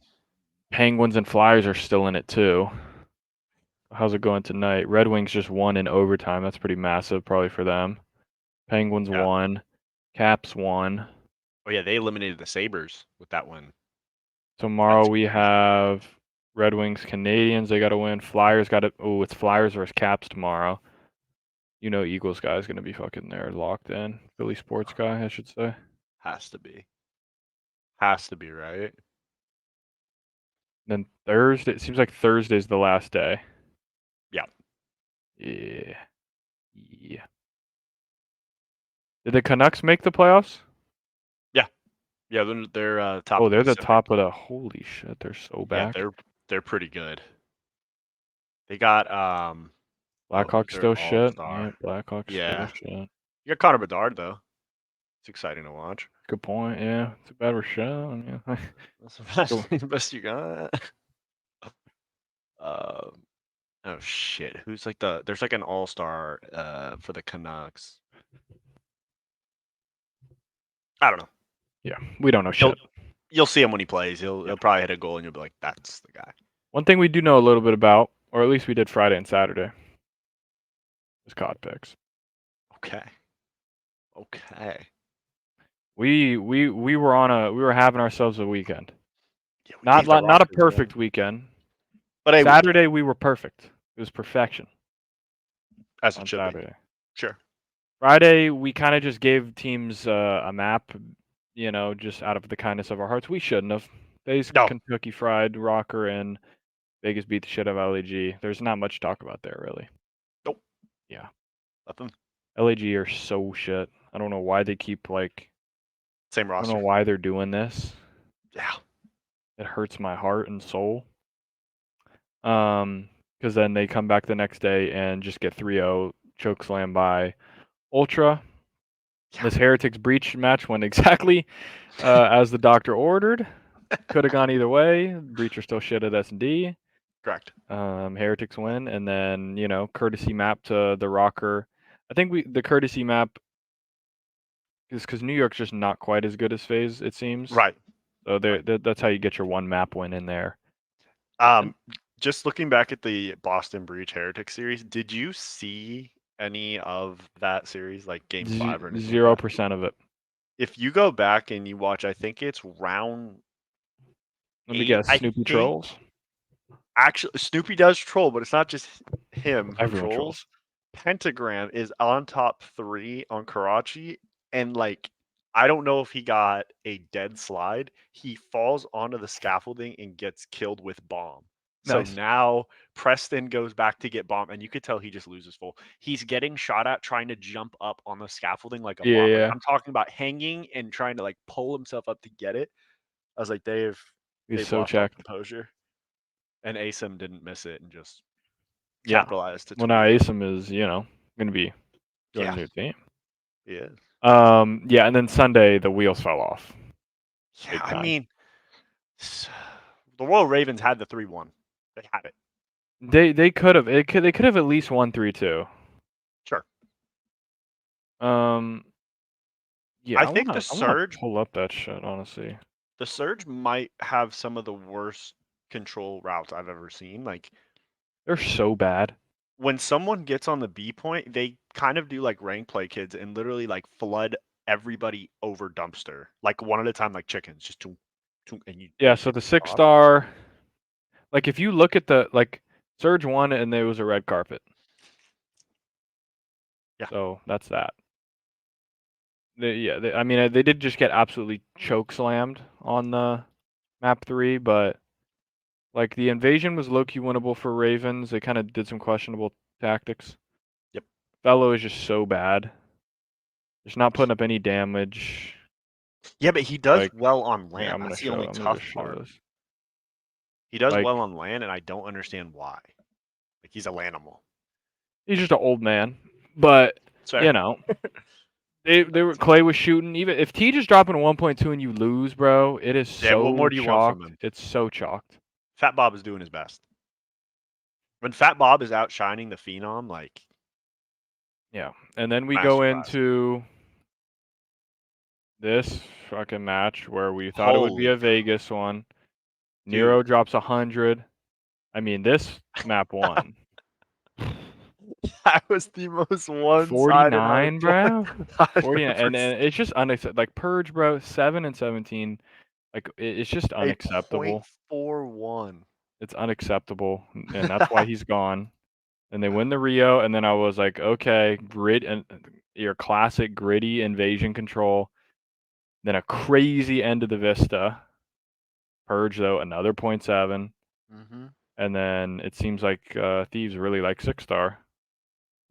Penguins and Flyers are still in it too. How's it going tonight? Red Wings just won in overtime. That's pretty massive, probably for them. Penguins Yeah. won. Caps won. Oh yeah, they eliminated the Sabres with that win. Tomorrow That's we crazy. have Red Wings Canadians. They got to win. Flyers got to. Oh, it's Flyers versus Caps tomorrow. You know, Eagles guy is gonna be fucking there, locked in. Philly sports guy, I should say. Has to be. Has to be, right? Then Thursday. It seems like Thursday's the last day. Yeah. Yeah. Yeah. Did the Canucks make the playoffs? Yeah. Yeah, they're top Oh, of the they're the Pacific. top of the. Holy shit, they're so Yeah, back. they're pretty good. They got who's Blackhawks their still shit. all-star? Yeah, Blackhawks still Yeah. shit. You got Connor Bedard though. It's exciting to watch. Good point. Yeah, too bad we're shit. I mean, That's the go- best you got. Um oh shit. Who's like there's like an all-star for the Canucks. I don't know. Yeah, we don't know You'll shit. you'll see him when he plays. He'll Yeah. he'll probably hit a goal, and you'll be like, "That's the guy." One thing we do know a little bit about, or at least we did Friday and Saturday, is COD picks. Okay. Okay. We were having ourselves a weekend. Yeah, we Not beat the not a Rockers, man. perfect weekend. But hey, Saturday we were perfect. It was perfection as it on should be. Saturday. Sure. Friday we kind of just gave teams a map, you know, just out of the kindness of our hearts. We shouldn't have. Faze No. Kentucky Fried Rocker and Vegas beat the shit out of LAG. There's not much to talk about there really. Nope. Yeah. Nothing. LAG are so shit. I don't know why they keep like. Same I don't know roster. why they're doing this. Yeah. It hurts my heart and soul. Because then they come back the next day and just get 3-0 chokeslam by Ultra. Yeah. This Heretics Breach match went exactly as the doctor ordered. Could have gone either way. Breach are still shit at S&D. Correct. Heretics win, and then courtesy map to the Rocker. I think the courtesy map is because New York's just not quite as good as FaZe, it seems. Right. So Right. that's how you get your one map win in there. Just looking back at the Boston Breach Heretic series, did you see any of that series, like Game 5 or anything like that? 0% of it. If you go back and you watch, I think it's round Let me 8, guess. I Snoopy think. trolls. Actually, Snoopy does troll, but it's not just him who Everyone trolls. trolls. Pentagram is on top 3 on Karachi, and like I don't know if he got a dead slide. He falls onto the scaffolding and gets killed with bomb. So Nice. now Preston goes back to get bomb, and you could tell he just loses full. He's getting shot at trying to jump up on the scaffolding like a bot. Like Yeah. I'm talking about hanging and trying to like pull himself up to get it. I was like, they've He's so lost all checked. composure. And ASIM didn't miss it and just Yeah. capitalized to Well, now 2-0. ASIM is, going to be joining Yeah. a new team. Yeah. Yeah, and then Sunday the wheels fell off. Yeah, Big I time. mean, the Royal Ravens had the 3-1. They had it. They could have they could have at least won 3-2. Sure. Yeah, I I think wanna the I wanna Surge pull up that shit, honestly. might have some of the worst control routes I've ever seen. Like They're so bad. when someone gets on the B point, they kind of do like rank play kids and literally like flood everybody over dumpster. Like one at a time like chickens, just and you Yeah, don't so get the to stop. 6-star, like if you look at the Surge won and there was a red carpet. Yeah. So that's that. I mean, they did just get absolutely choke slammed on the map 3, but like the invasion was low key winnable for Ravens. They kind of did some questionable tactics. Yep. Fellow is just so bad. Just not putting up any damage. Yeah, but he does Like, well on yeah, land. I'm That's the only gonna tough just show part. this. He does Like, well on land, and I don't understand why. Like he's a Lanimal. he's just an old man, but Fair. they were Clay was shooting. Even if T just dropping a 1.2 and you lose, bro, it is Yeah, what so more do you want from chalked. him? It's so chalked. Fat Bob is doing his best. When Fat Bob is outshining the Phenom, like Yeah, and then we go masterclass. into this fucking match where we thought it would be Holy a Vegas one. dude. Nero drops 100. I mean, this map won. That was the most one-sided 49, bro. 49, and ever it's just unacceptable. Like Purge, bro, 7 and 17. Like it's just a unacceptable. .41. It's unacceptable, and that's why he's gone. And they win the Rio, and then I was like, okay, grid and your classic gritty invasion control. Then a crazy end of the Vista. Purge though, another 0.7. Mm-hmm. And then it seems like Thieves really like 6-star,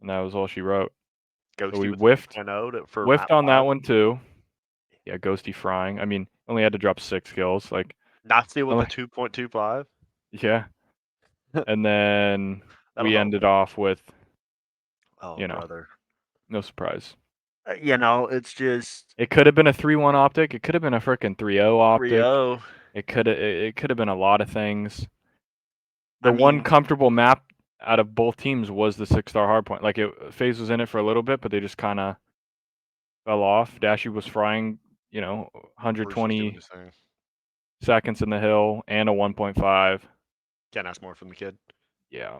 and that was all she wrote. So Ghosty we with whiffed 10-0 for whiffed map on that 5. one too. Yeah, Ghosty frying. I mean, only had to drop 6 kills. Like, Nazi with only, the 2.25. yeah. And then That'll we help. ended off with, Oh, brother. no surprise. It's just It could have been a 3-1 Optic. It could have been a freaking 3-0 Optic. 3-0. It could have been a lot of things. I The one mean, comfortable map out of both teams was the 6-star hardpoint. Like Faze was in it for a little bit, but they just kind of fell off. Dashy was frying you know, Bruce is doing 120 his thing. seconds in the hill and a 1.5. Can't ask more from the kid. Yeah.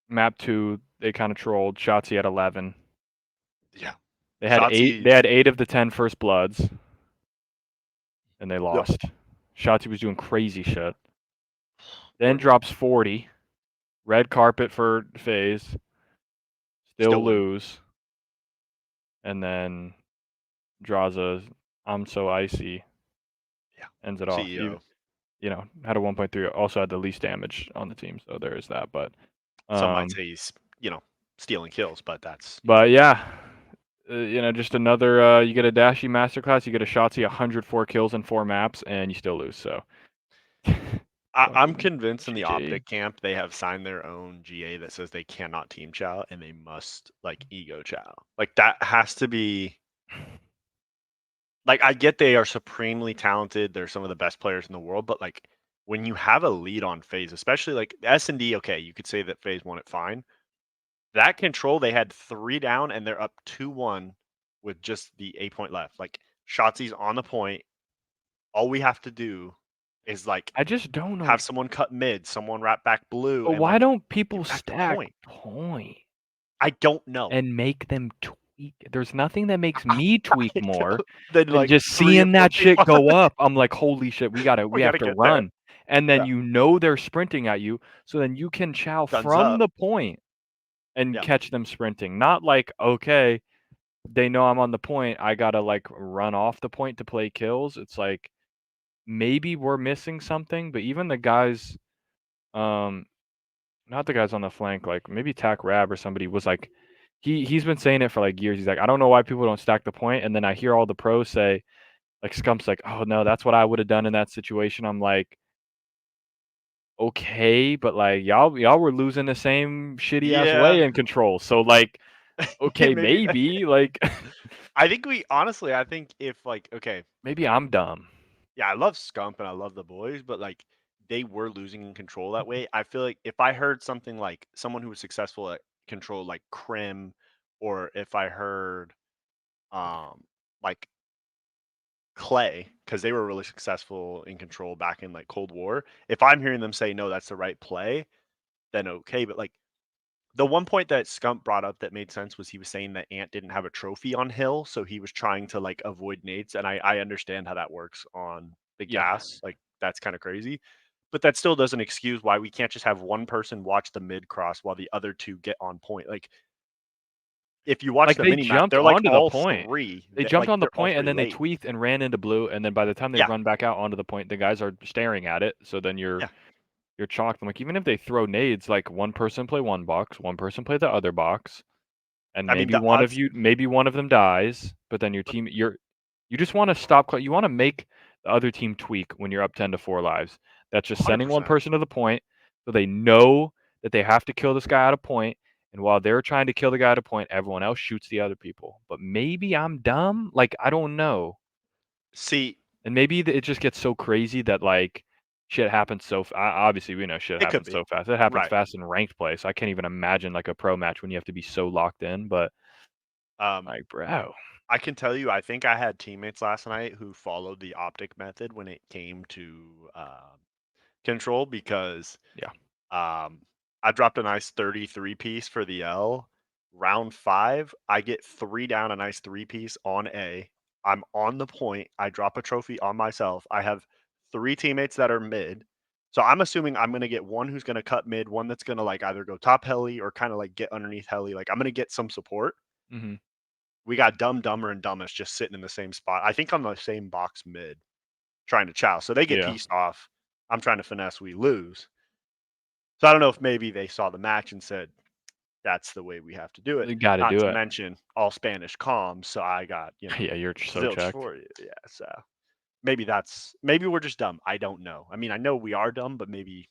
Map 2, they kind of trolled. Shotzi had 11. Yeah. They had 8 Shotzi. they had 8 of the 10 first bloods and they Yep. lost. Shotzi was doing crazy shit. Then Word. drops 40. Red carpet for Faze. Still Still win. lose. And then draws a I'm so icy. Yeah. Ends it off. CEO. Had a 1.3. Also had the least damage on the team, so there is that. But Some might say he's, stealing kills, but that's, But yeah, just another. You get a Dashi masterclass. You get a Shotzi 104 kills in 4 maps, and you still lose. So I'm fucking convinced in the GG. Optic camp they have signed their own GA that says they cannot team chow and they must like ego chow. Like that has to be like I get they are supremely talented. They're some of the best players in the world, but like when you have a lead on Faze, especially like S&D, okay, you could say that Faze won it fine. That control, they had 3 down and they're up 2-1 with just the 8 point left. Like Shotzi's on the point. All we have to do is like I just don't know. have someone cut mid, someone wrap back blue, But and why like don't get people back to stack point. point I don't know. and make them tweak? There's nothing that makes me tweak I more don't then than like just 3 or seeing 4 that shit people go up. I'm like, holy shit, we we have gotta to get there. run. And then Yeah. they're sprinting at you, so then you can chow Guns from up. the point and Yeah. catch them sprinting. Not like, okay, they know I'm on the point, I gotta like run off the point to play kills. It's like maybe we're missing something, but even the guys, um, not the guys on the flank, like maybe Tack Rab or somebody was like, he's been saying it for like years. He's like, I don't know why people don't stack the point, and then I hear all the pros say, like Scump's like, oh no, that's what I would have done in that situation. I'm like, okay, but like y'all were losing the same shitty ass Yeah. way in control. So like, okay, Maybe maybe like I think we honestly, I think if like okay, maybe I'm dumb. yeah, I love Scump and I love the boys, but like they were losing in control that way. I feel like if I heard something like someone who was successful at control like Krim, or if I heard like Clay, because they were really successful in control back in like Cold War. If I'm hearing them say no, that's the right play, then okay. But like the one point that Scump brought up that made sense was he was saying that Ant didn't have a trophy on Hill, so he was trying to like avoid nades. And I understand how that works on the Yeah. gas. Like that's kind of crazy. But that still doesn't excuse why we can't just have one person watch the mid cross while the other two get on point. Like if you watch Like, the they mini map, jumped they're like onto the all point. three They that jumped like on the they're all point, and three then they late. tweaked and ran into blue, and then by the time they Yeah, run back out onto the point, the guys are staring at it, so then you're yeah. chalked. I'm like, even if they throw nades, like, one person play one box, one person play the other box, and I mean maybe the one of odds you maybe one of them dies, but then your but team you just wanna stop you wanna make the other team tweak when you're up 10 to 4 lives. That's just sending one 100%. person to the point, so they know that they have to kill this guy at a point, and while they're trying to kill the guy at a point, everyone else shoots the other people. But maybe I'm dumb? Like, I don't know. See, And maybe it just gets so crazy that, like, shit happens so obviously, we know shit it could happens be. so fast. It happens Right. fast in ranked play, so I can't even imagine, like, a pro match when you have to be so locked in, but, Um like, bro. I can tell you, I think I had teammates last night who followed the Optic method when it came to control because Yeah. um, I dropped a nice 33 piece for the L. Round 5, I get 3 down, a nice 3 piece on A. I'm on the point. I drop a trophy on myself. I have 3 teammates that are mid. So I'm assuming I'm going to get one who's going to cut mid, one that's going to like either go top heli or kind of like get underneath heli. Like I'm going to get some support. Mhm. We got Dumb, Dumber, and Dumbest just sitting in the same spot. I think on the same box mid, trying to chow. So they get Yeah. pieced off. I'm trying to finesse. We lose. So I don't know if maybe they saw the match and said, that's the way we have to do it. You gotta Not do to it. mention all Spanish comms. So I got, Yeah, you're so zilch checked. for you. Yeah. So maybe we're just dumb. I don't know. I mean, I know we are dumb, but maybe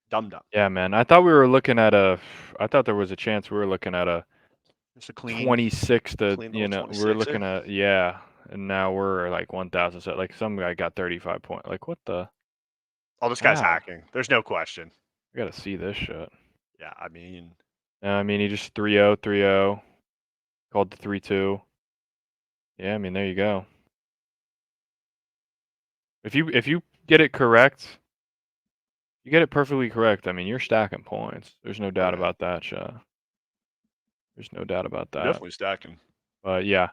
dumb dumb. Yeah, man. I thought there was a chance we were looking at a It's a 26 to, clean little we're 26er. looking at, yeah, and now we're like 1,000. So like some guy got 35 point. Like, what the Oh, this guy's how? hacking. There's no question. I gotta see this shit. Yeah. I mean, I mean, he just 3-0, 3-0, called the 3-2. Yeah, I mean, there you go. If you get it correct, you get it perfectly correct. I mean, you're stacking points. There's no doubt about that, There's no doubt about You're that. definitely stacking. But yeah.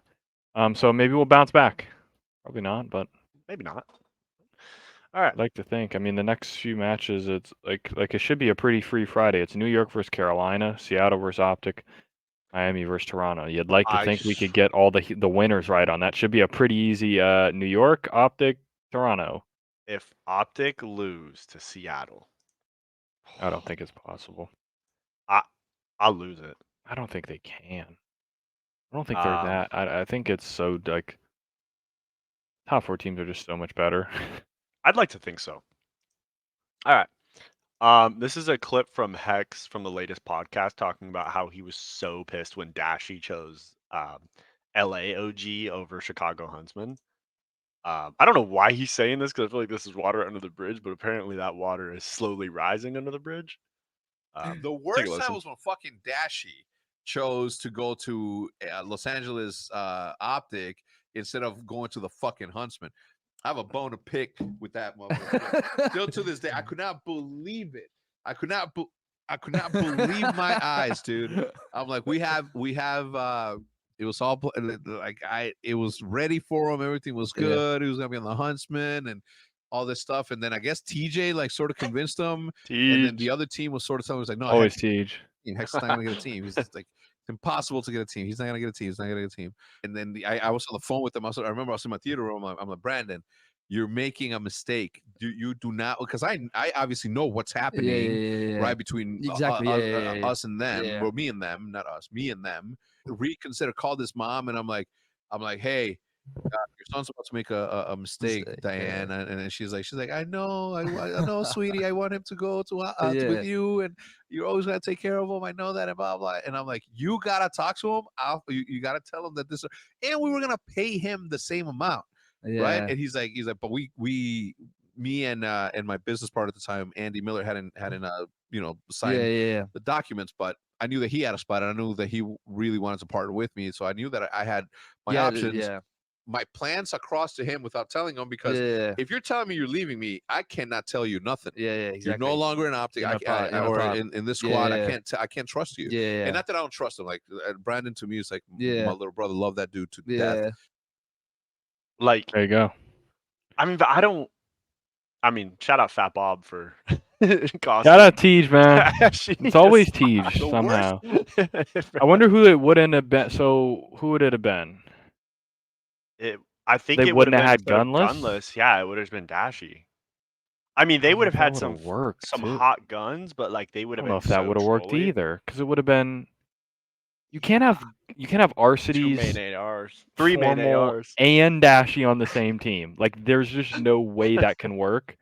So maybe we'll bounce back. Probably not, but Maybe not. All right. I'd like to think. I mean, the next few matches, it's like it should be a pretty free Friday. It's New York versus Carolina, Seattle versus Optic, Miami versus Toronto. You'd like to think we could get all the winners right on that. Should be a pretty easy New York, Optic, Toronto. If Optic lose to Seattle, I don't think it's possible. I'll lose it. I don't think they can. I don't think they're that. I think it's so like top 4 teams are just so much better. I'd like to think so. All right. This is a clip from Hex from the latest podcast talking about how he was so pissed when Dashy chose LA OG over Chicago Huntsman. I don't know why he's saying this because I feel like this is water under the bridge, but apparently that water is slowly rising under the bridge. The worst time was when fucking Dashy chose to go to Los Angeles Optic instead of going to the fucking Huntsman. I have a bone to pick with that motherfucker. Still to this day, I could not believe it. I could not believe my eyes, dude. I'm like, we have it was all like it was ready for him. Everything was good. He was gonna be on the Huntsman and all this stuff. And then I guess TJ like sort of convinced him. And then the other team was sort of telling him, was like, no, Always Teej. Hex is not gonna get a team. He's just like, it's impossible to get a team. He's not gonna get a team. He's not gonna get a team. And then I was on the phone with him. I remember I was in my theater room. I'm like, Brandon, you're making a mistake. You do not, because I obviously know what's happening right between us and them, or me and them, not us, me and them. Reconsider, call this mom, and I'm like, hey, your son's about to make a mistake, Diane. And then she's like, I know, sweetie, I want him to go to with you, and you're always gonna take care of him. I know that, and blah blah. And I'm like, you gotta talk to him. You gotta tell him that this, and we were gonna pay him the same amount, right? And he's like, but me and my business partner at the time, Andy Miller, hadn't signed the documents, but I knew that he had a spot, and I knew that he really wanted to partner with me, so I knew that I had my options. My plans across to him without telling him, because if you're telling me you're leaving me, I cannot tell you nothing. Exactly. You're no longer an Optic, or in this squad. I can't trust you. And not that I don't trust him. Like Brandon to me is like my little brother. Love that dude to death. Like, there you go. I mean, but I don't. I mean, shout out Fat Bob for shout out Teej, man. It's always Teej somehow. I wonder who it would end up been. So who would it have been? I think they it wouldn't have have had gunless. Yeah, it would have been Dashy. I mean, they would have had some hot guns, but like they would have been. I don't know if that would have worked either, because it would have been. You can't have Arcides, 2 main ARs, 3 main ARs, and Dashy on the same team. Like, there's just no way that can work.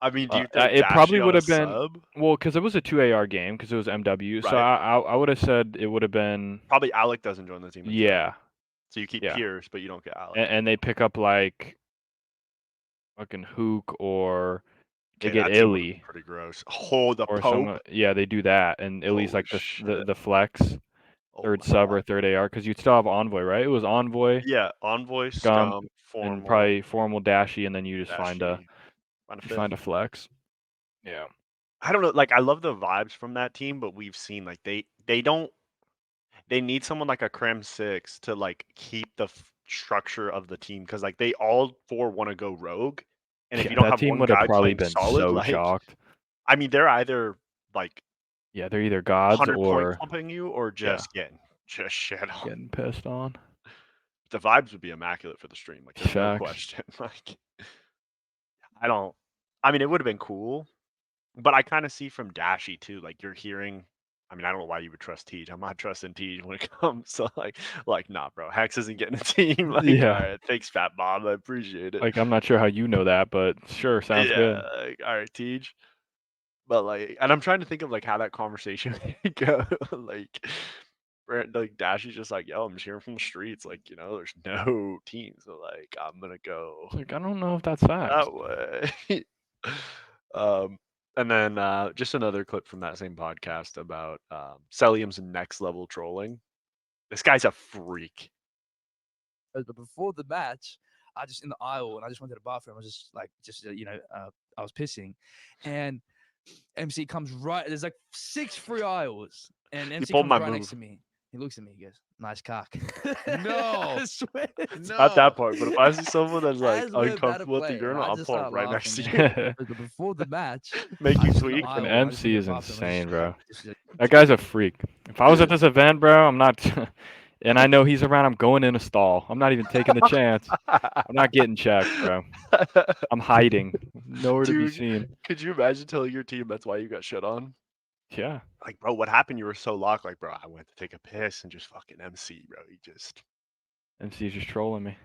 I mean, do you think it probably would have been well, because it was a 2 AR game, because it was MW. Right. So I would have said it would have been probably Alec doesn't join the team. Yeah. So you keep Pierce, but you don't get Alec. And they pick up like fucking Hook, or they get Illy. Pretty gross. Hold the Pope. They do that, and Illy's like the flex, third sub or third AR, because you'd still have Envoy, right? It was Envoy. Yeah, Envoy, Scum, Formal, and probably Formal, Dashy, and then you just find a flex. Yeah. I don't know. Like, I love the vibes from that team, but we've seen like they need someone like a Cram 6 to like keep the structure of the team, because like they all 4 want to go rogue, and if you don't have one guy playing solid, so like, shocked. I mean, they're either like they're either gods 100 or point pumping you, or just getting shit on, getting pissed on. The vibes would be immaculate for the stream. Like, there's no question. Like, I mean, it would have been cool, but I kind of see from Dashy too. Like, you're hearing. I mean, I don't know why you would trust Teej. I'm not trusting Teej when it comes to like, nah, bro. Hex isn't getting a team. Like, all right, thanks, Fat Bob. I appreciate it. Like, I'm not sure how you know that, but sure, sounds good. Like, all right, Teej. But like, and I'm trying to think of like how that conversation would go. like Dashy's just like, yo, I'm just hearing from the streets. Like, there's no team, so like, I'm gonna go. Like, I don't know if that's facts. That way. And then just another clip from that same podcast about Celium's next level trolling. This guy's a freak. But before the match, I just in the aisle and I just went to the bathroom. I was just I was pissing, and MC comes right. There's like 6 free aisles, and MC pulled comes my right next move. to me. He looks at me. He goes, "Nice cock." No. I swear. No. Not that part, but if I see someone that's like As we're about to uncomfortable at the play, and urinal, I I'll just pull start right next to laughing, you. man. Before the match, Make I you was in the tweak. aisle, Fucking and I just MC went is to the bathroom, I insane, bro. just That guy's a freak. If I was at this event, bro, I'm not. And I know he's around. I'm going in a stall. I'm not even taking the chance. I'm not getting checked, bro. I'm hiding. Nowhere to be Dude, seen. could you imagine telling your team that's why you got shit on? Yeah. Like, bro, what happened? You were so locked. Like, bro, I went to take a piss and just fucking MC, bro. He just. MC's just trolling me.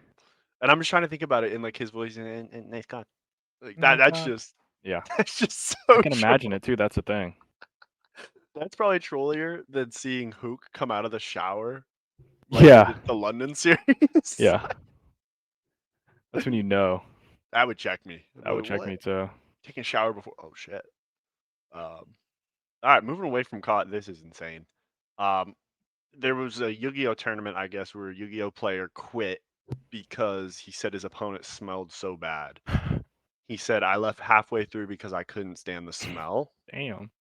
And I'm just trying to think about it in like his voice and nice God. Like Oh my that's God. just Yeah. that's just so I can imagine it too. That's the thing. That's probably trollier than seeing Hook come out of the shower. Like Yeah. the London series. Yeah. That's when you know. That would check me. That would Like, check what? me too. Taking a shower before oh shit. All right, moving away from COD, this is insane. There was a Yu-Gi-Oh tournament, I guess, where a Yu-Gi-Oh player quit because he said his opponent smelled so bad. He said, I left halfway through because I couldn't stand the smell. Damn.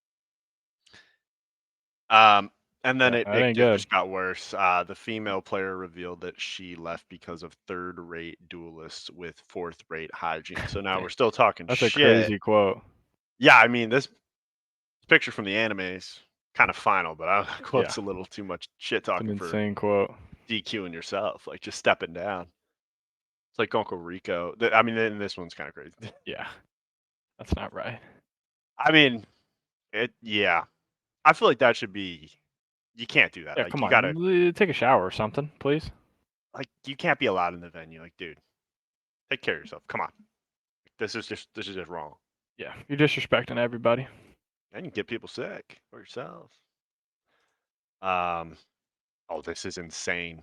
And then Yeah, that ain't it good. just got worse. The female player revealed that she left because of third-rate duelists with fourth-rate hygiene. So now we're still talking That's shit. a crazy quote. Yeah, I mean, this picture from the anime is kind of final, but that quote's Yeah. a little too much shit It's an talking for insane quote. DQing yourself, like just stepping down. It's like Uncle Rico. I mean, then this one's kind of crazy. Yeah. That's not right. I mean, yeah. I feel like that should be. You can't do that. Yeah, Like come you on. gotta. Take a shower or something, please. Like you can't be allowed in the venue. Like, dude, take care of yourself. Come on. This is just wrong. Yeah. You're disrespecting everybody. And you get people sick or yourself. Oh, this is insane.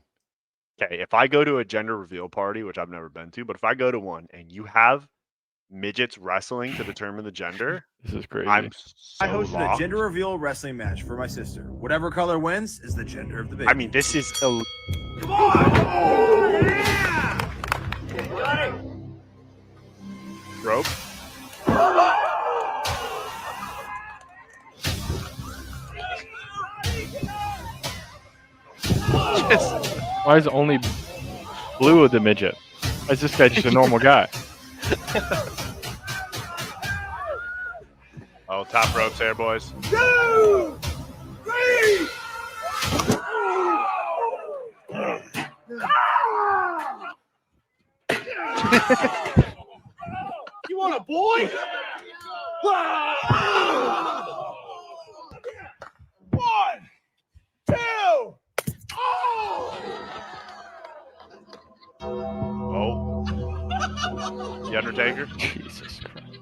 Okay, if I go to a gender reveal party, which I've never been to, but if I go to one and you have midgets wrestling to determine the gender, This is crazy. I'm so I hosted locked. a gender reveal wrestling match for my sister. Whatever color wins is the gender of the baby. I mean, this is Come on! Oh, yeah! rope. Why is only Blue the midget? Why is this guy just a normal guy? Oh, top ropes there, boys. 2, 3. You want a boy? 1, 2. Oh, the Undertaker. Jesus Christ.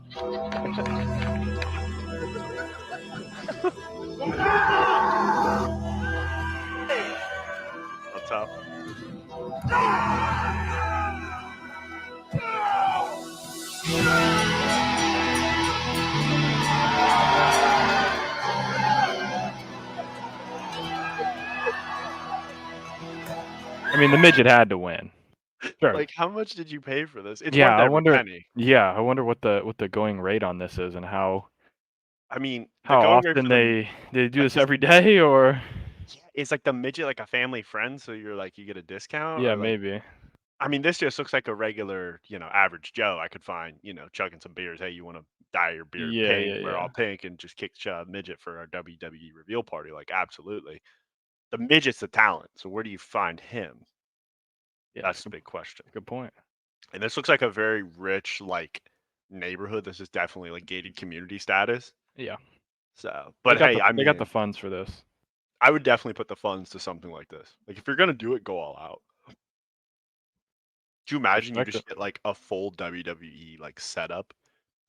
That's tough. I mean, the midget had to win. Sure. Like, how much did you pay for this? It's Yeah, worth I every wonder. penny. Yeah, I wonder what the going rate on this is and how I mean, the how going rate often for the they do this every day or is like the midget like a family friend, so you're like you get a discount. yeah, Or, like, maybe. I mean, this just looks like a regular, average Joe. I could find, chugging some beers. Hey, you want to dye your beard Yeah, pink? yeah, We're all yeah. pink and just kick midget for our WWE reveal party. Like, absolutely. The midget's the talent. So where do you find him? Yeah, That's the big question. good point. And this looks like a very rich, like, neighborhood. This is definitely like gated community status. Yeah. So, but They got hey, they got the funds for this. I would definitely put the funds to something like this. Like, if you're gonna do it, go all out. Do you imagine you Respect just get like a full WWE like setup?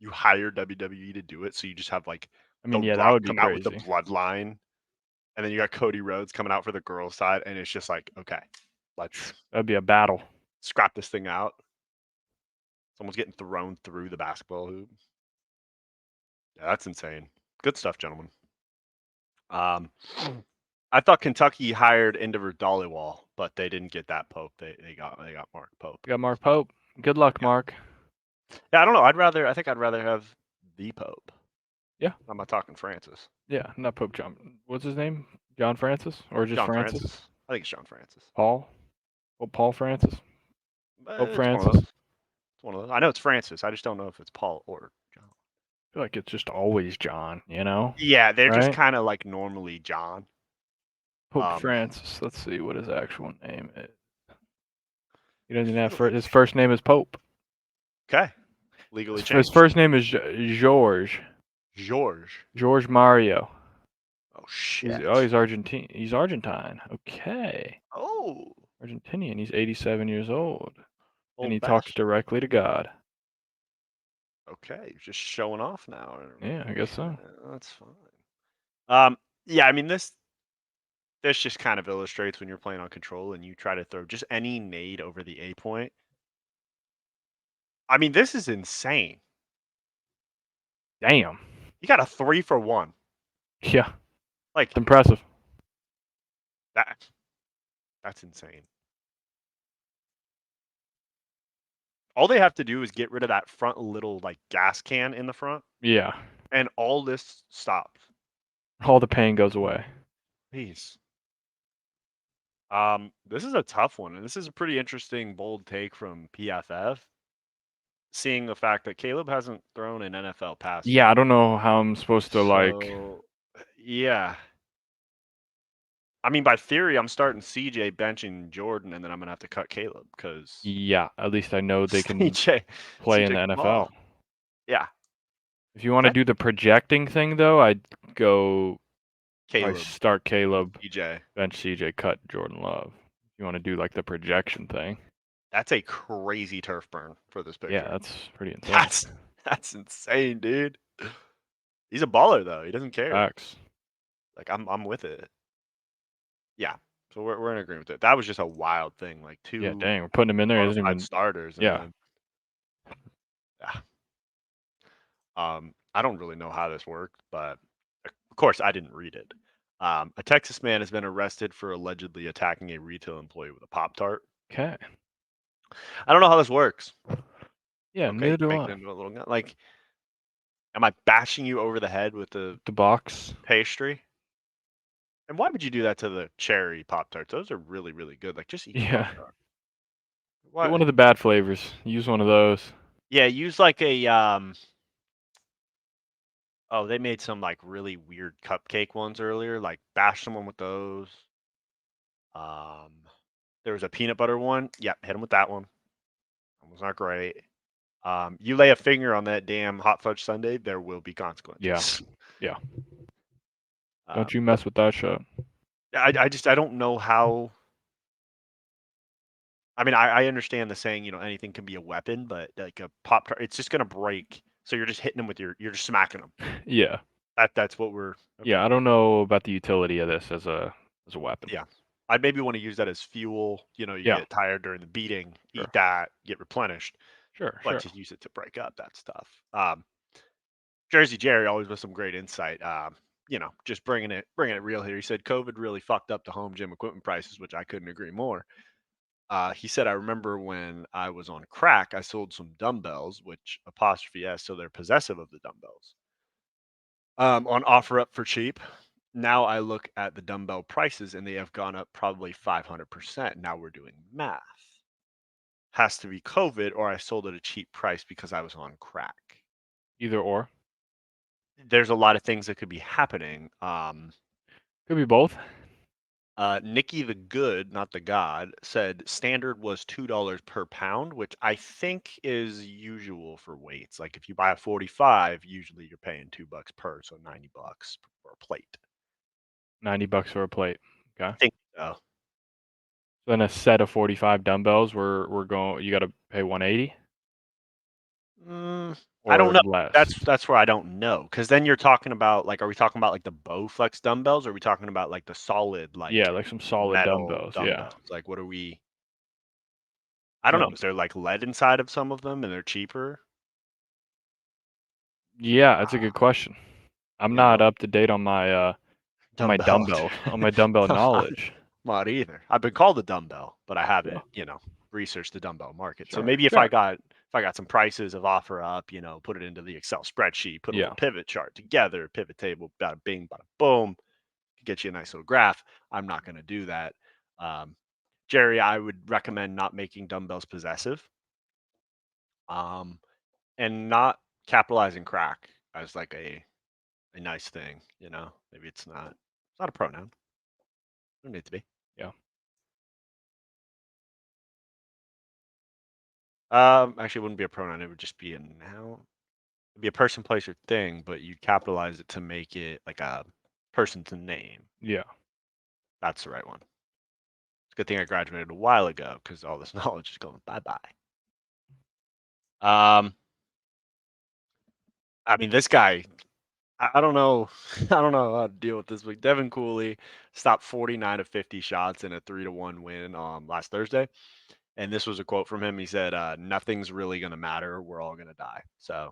You hire WWE to do it, so you just have like I mean, The yeah, that Rock would be come out with the crazy. bloodline, and then you got Cody Rhodes coming out for the girls' side, and it's just like, okay, let's That'd be a battle. scrap this thing out. Someone's getting thrown through the basketball hoop. Yeah, that's insane. Good stuff, gentlemen. I thought Kentucky hired Endeavor Dollywall, but they didn't get that Pope. They got Mark Pope. We got Mark Pope. Good luck, Mark. Yeah, I don't know. I think I'd rather have the Pope. Yeah. I'm not talking Francis. Yeah, not Pope John. What's his name? John Francis or just John Francis? Francis. I think it's John Francis. Paul? Oh, Paul Francis? Pope It's Francis? one of those. It's one of those. I know it's Francis. I just don't know if it's Paul or John. I feel like it's just always John, you know? Yeah, they're just Right? kind of like normally John. Pope Um, Francis. Let's see what his actual name is. He doesn't have his first name is Pope. Okay. Legally His changed. first name is George. George. Mario. Oh shit. He's Argentine. He's Argentine. Okay. Oh. Argentinian. He's 87 years old. Old And he talks bastard. directly to God. Okay, you're just showing off now. Yeah, I guess so. That's fine. Yeah, I mean this just kind of illustrates when you're playing on control and you try to throw just any nade over the A point. I mean, this is insane. Damn. You got a 3 for 1. Yeah. Like It's impressive. that's insane. All they have to do is get rid of that front little like gas can in the front, Yeah. and all this stops. All the pain goes away. Please. This is a tough one, and this is a pretty interesting, bold take from PFF. Seeing the fact that Caleb hasn't thrown an NFL pass. Yeah, I don't know how I'm supposed to Yeah. I mean, by theory, I'm starting CJ, benching Jordan, and then I'm gonna have to cut Caleb because Yeah, at least I know they can CJ play in CJ the can NFL. ball. Yeah. If you want to do the projecting thing, though, I'd go Caleb, start Caleb, CJ. bench CJ, cut Jordan Love. If you want to do like the projection thing. That's a crazy turf burn for this picture. Yeah, that's pretty insane. That's insane, dude. He's a baller though. He doesn't care. Facts. Like I'm with it. Yeah. So we're in agreement with it. That was just a wild thing. Like two Yeah, dang, we're putting him in there. He doesn't bonafide even. starters. And Yeah. then, yeah. I don't really know how this worked, but of course I didn't read it. A Texas man has been arrested for allegedly attacking a retail employee with a Pop-Tart. Okay. I don't know how this works. Yeah, Okay, neither do make it I. into a little gun. Like, am I bashing you over the head with the box. pastry? And why would you do that to the cherry Pop-Tarts? Those are really, really good. Like, just eat the Yeah. Pop-Tart. Get one of the bad flavors. Use one of those. Yeah, use like a oh, they made some like really weird cupcake ones earlier. Like bash someone with those. There was a peanut butter one. Yep, hit them with that one. That was not great. You lay a finger on that damn hot fudge sundae, there will be consequences. Yeah. Don't you mess with that shit. I don't know how. I mean, I understand the saying, anything can be a weapon, but like a Pop-Tart, it's just gonna break. So you're just hitting them with you're just smacking them. Yeah. That's what we're. Yeah, I don't know about the utility of this as a weapon. Yeah. I'd maybe want to use that as fuel. You get tired during the beating, eat that, get replenished. Sure. But to use it to break up that stuff. Jersey Jerry always with some great insight. Just bringing it real here. He said COVID really fucked up the home gym equipment prices, which I couldn't agree more. He said, I remember when I was on crack, I sold some dumbbells, which apostrophe S, so they're possessive of the dumbbells. On OfferUp for cheap. Now I look at the dumbbell prices and they have gone up probably 500%. Now we're doing math. Has to be COVID or I sold at a cheap price because I was on crack. Either or. There's a lot of things that could be happening. Could be both. Nikki the Good, not the God, said standard was $2 per pound, which I think is usual for weights. Like if you buy a 45, usually you're paying $2 per, so $90 for a plate. $90 for a plate. Okay. I think so. So then a set of 45 dumbbells, we're going. You got to pay 180. I don't know. Less. That's where I don't know, because then you're talking about like, are we talking about like the Bowflex dumbbells, or are we talking about like the solid like like some solid dumbbells. Yeah. Like what are we? I don't know. Is there like lead inside of some of them and they're cheaper? Yeah, that's a good question. I'm not up to date on my dumbbell knowledge. smart either. I've been called a dumbbell, but I haven't, researched the dumbbell market. So Sure, maybe if sure. I got some prices of OfferUp, put it into the Excel spreadsheet, put a Yeah. little pivot chart together, pivot table, bada bing, bada boom, get you a nice little graph. I'm not going to do that. Jerry, I would recommend not making dumbbells possessive, and not capitalizing crack as like a nice thing. Maybe it's not a pronoun. It doesn't need to be. Yeah. Actually, it wouldn't be a pronoun. It would just be a noun. It'd be a person, place, or thing, but you capitalize it to make it like a person's name. Yeah. That's the right one. It's a good thing I graduated a while ago because all this knowledge is going bye-bye. I mean, this guy, I don't know. I don't know how to deal with this, but Devin Cooley stopped 49 of 50 shots in a 3-1 win last Thursday. And this was a quote from him. He said, nothing's really going to matter. We're all going to die. So,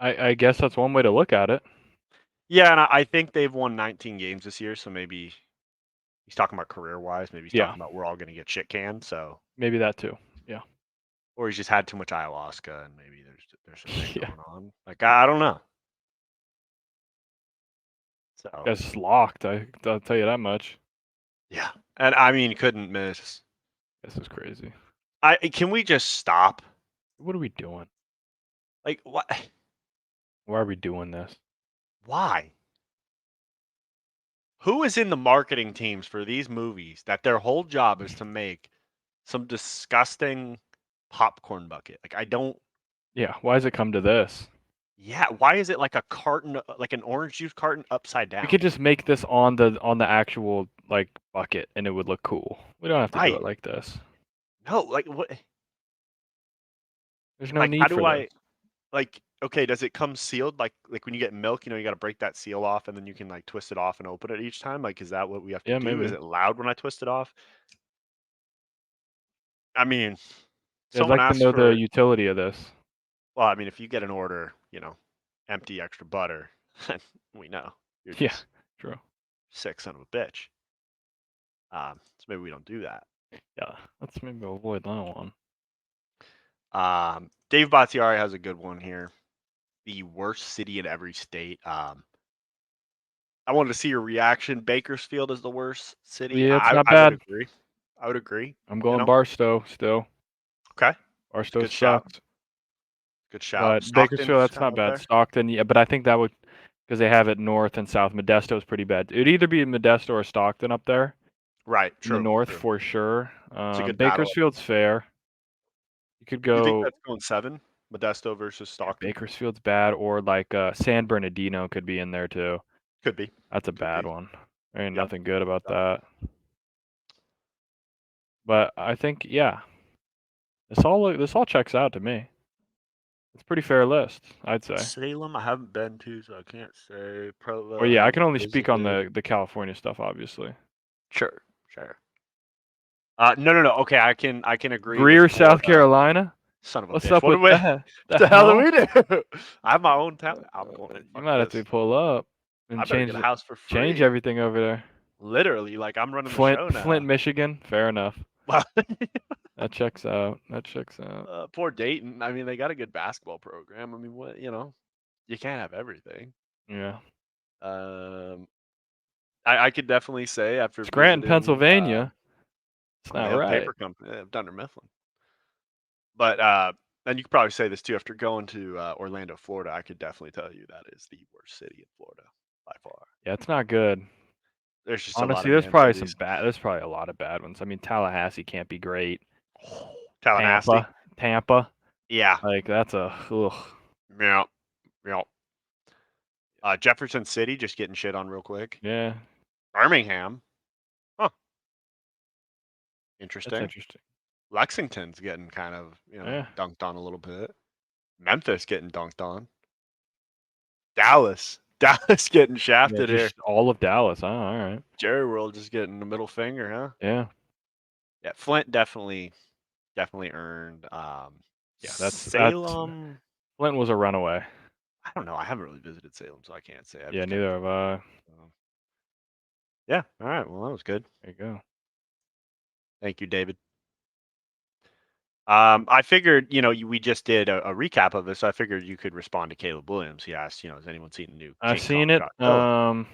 I guess that's one way to look at it. yeah, and I think they've won 19 games this year. So maybe he's talking about career-wise. Maybe he's talking about we're all going to get shit canned. So maybe that too. Yeah. Or he's just had too much ayahuasca and maybe there's something Yeah. going on. Like, I don't know. So That's locked. I'll tell you that much. yeah. And I mean, couldn't miss. This is crazy. Can we just stop? What are we doing? Like, what? Why are we doing this? Why? Who is in the marketing teams for these movies that their whole job is to make some disgusting popcorn bucket? Like, I don't. Yeah. Why does it come to this? Yeah. Why is it like a carton, like an orange juice carton upside down? We could just make this on the actual like bucket, and it would look cool. We don't have to do Right. it like this. No, like what? There's no Like, need how for do I? this. Like, okay, does it come sealed? Like when you get milk, you got to break that seal off, and then you can like twist it off and open it each time. Like, is that what we have to Yeah, do? maybe. Is it loud when I twist it off? I mean, I'd someone like to asked know for. the utility of this. Well, I mean, if you get an order, empty extra butter, we know you're Yeah, just true. sick son of a bitch. So maybe we don't do that. Yeah, let's maybe avoid that one. Dave Battiari has a good one here. The worst city in every state. I wanted to see your reaction. Bakersfield is the worst city. Yeah, it's not I would bad. agree. I would agree. I'm going Barstow still. Okay. Barstow Good shout. sucks. Good shout. But Stockton's Bakersfield, that's kinda not up bad. there. Stockton, yeah, but I think that would, because they have it north and south. Modesto's pretty bad. It'd either be Modesto or Stockton up there. Right. In the True. north True. for sure. It's a good battle. Bakersfield's fair. You could You think go. that's going 7? Modesto versus Stockton? Bakersfield's bad, or like San Bernardino could be in there too. Could be. That's a Could bad be. one. There ain't Yep. nothing good about Yep. that. But I think, yeah, this all checks out to me. It's a pretty fair list, I'd say. Salem, I haven't been to, so I can't say. Provo, Well, yeah, I can haven't only speak on visited. the California stuff, obviously. Sure. No. Okay, I can agree. Greer, with South Florida. Carolina. Son of a What's bitch. up What with do we- that? What the hell do we do? I have my own town. I'm going. You Fuck might have to this. pull up and I better change get a house for free. change everything over there. Literally, like I'm running the Flint, show now. Flint, Michigan. Fair enough. Well, That checks out. poor Dayton. I mean, they got a good basketball program. I mean, what you can't have everything. Yeah. I could definitely say after Scranton, visiting, Pennsylvania. It's they not have a right. paper company. They have Dunder Mifflin. But and you could probably say this too. After going to Orlando, Florida, I could definitely tell you that is the worst city in Florida by far. Yeah, it's not good. There's just Honestly, a lot of there's probably cities. some bad. There's probably a lot of bad ones. I mean, Tallahassee can't be great. Tallahassee. Tampa. Yeah. Like that's a. Ugh. Yeah. Jefferson City, just getting shit on real quick. Yeah. Birmingham. Huh. That's Interesting. interesting. Lexington's getting kind of, Yeah. dunked on a little bit. Memphis getting dunked on. Dallas getting shafted here. Just all of Dallas. Oh, all right. Jerry World just getting the middle finger, huh? Yeah. Yeah, Flint definitely earned. Yeah, that's Salem. Flint was a runaway. I don't know. I haven't really visited Salem, so I can't say. Yeah, neither have I. Yeah. All right. Well, that was good. There you go. Thank you, David. I figured, we just did a recap of this. So I figured you could respond to Caleb Williams. He asked, has anyone seen the new? I've King seen Kong it. Godzilla?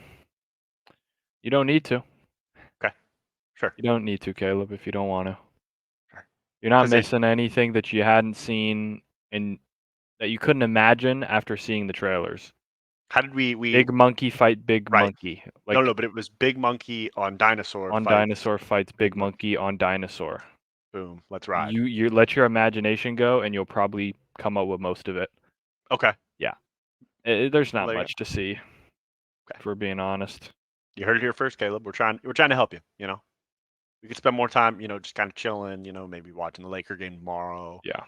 You don't need to. Okay, sure. You don't need to, Caleb, if you don't want to. Sure. You're not 'Cause it- missing anything that you hadn't seen and that you couldn't imagine after seeing the trailers. How did we Big monkey fight big Right. monkey. Like no, but it was Big Monkey on Dinosaur. on fights dinosaur fights big monkey on dinosaur. Boom. Let's ride. You let your imagination go, and you'll probably come up with most of it. Okay. There's not There you much to see, if we're being honest. You heard it here first, Caleb. We're trying to help you. We could spend more time, just kind of chilling. Maybe watching the Laker game tomorrow. Yeah.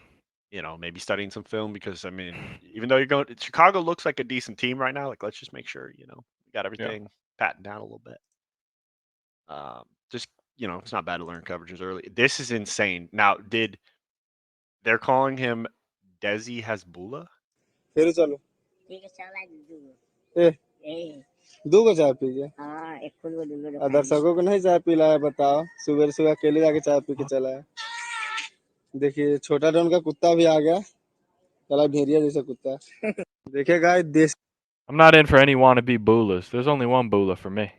Maybe studying some film because even though you're going, Chicago looks like a decent team right now. Like, let's just make sure we got everything patted down a little bit. Just it's not bad to learn coverages early. This is insane. Now, they're calling him Desi Hasbullah? फिर चलो ठीक है चला दूगो ए ए दो गो चाय पीजिए हाँ एक फुल को दूगो और दर्शकों को नहीं चाय पिलाया बताओ सुबह सुबह अकेले जाके चाय पी के चला है देखिए छोटा डॉन का कुत्ता भी आ गया चला भेड़िया जैसा कुत्ता देखिए गाइस देश I'm not in for any wannabe Bulas. There's only one Bula for me.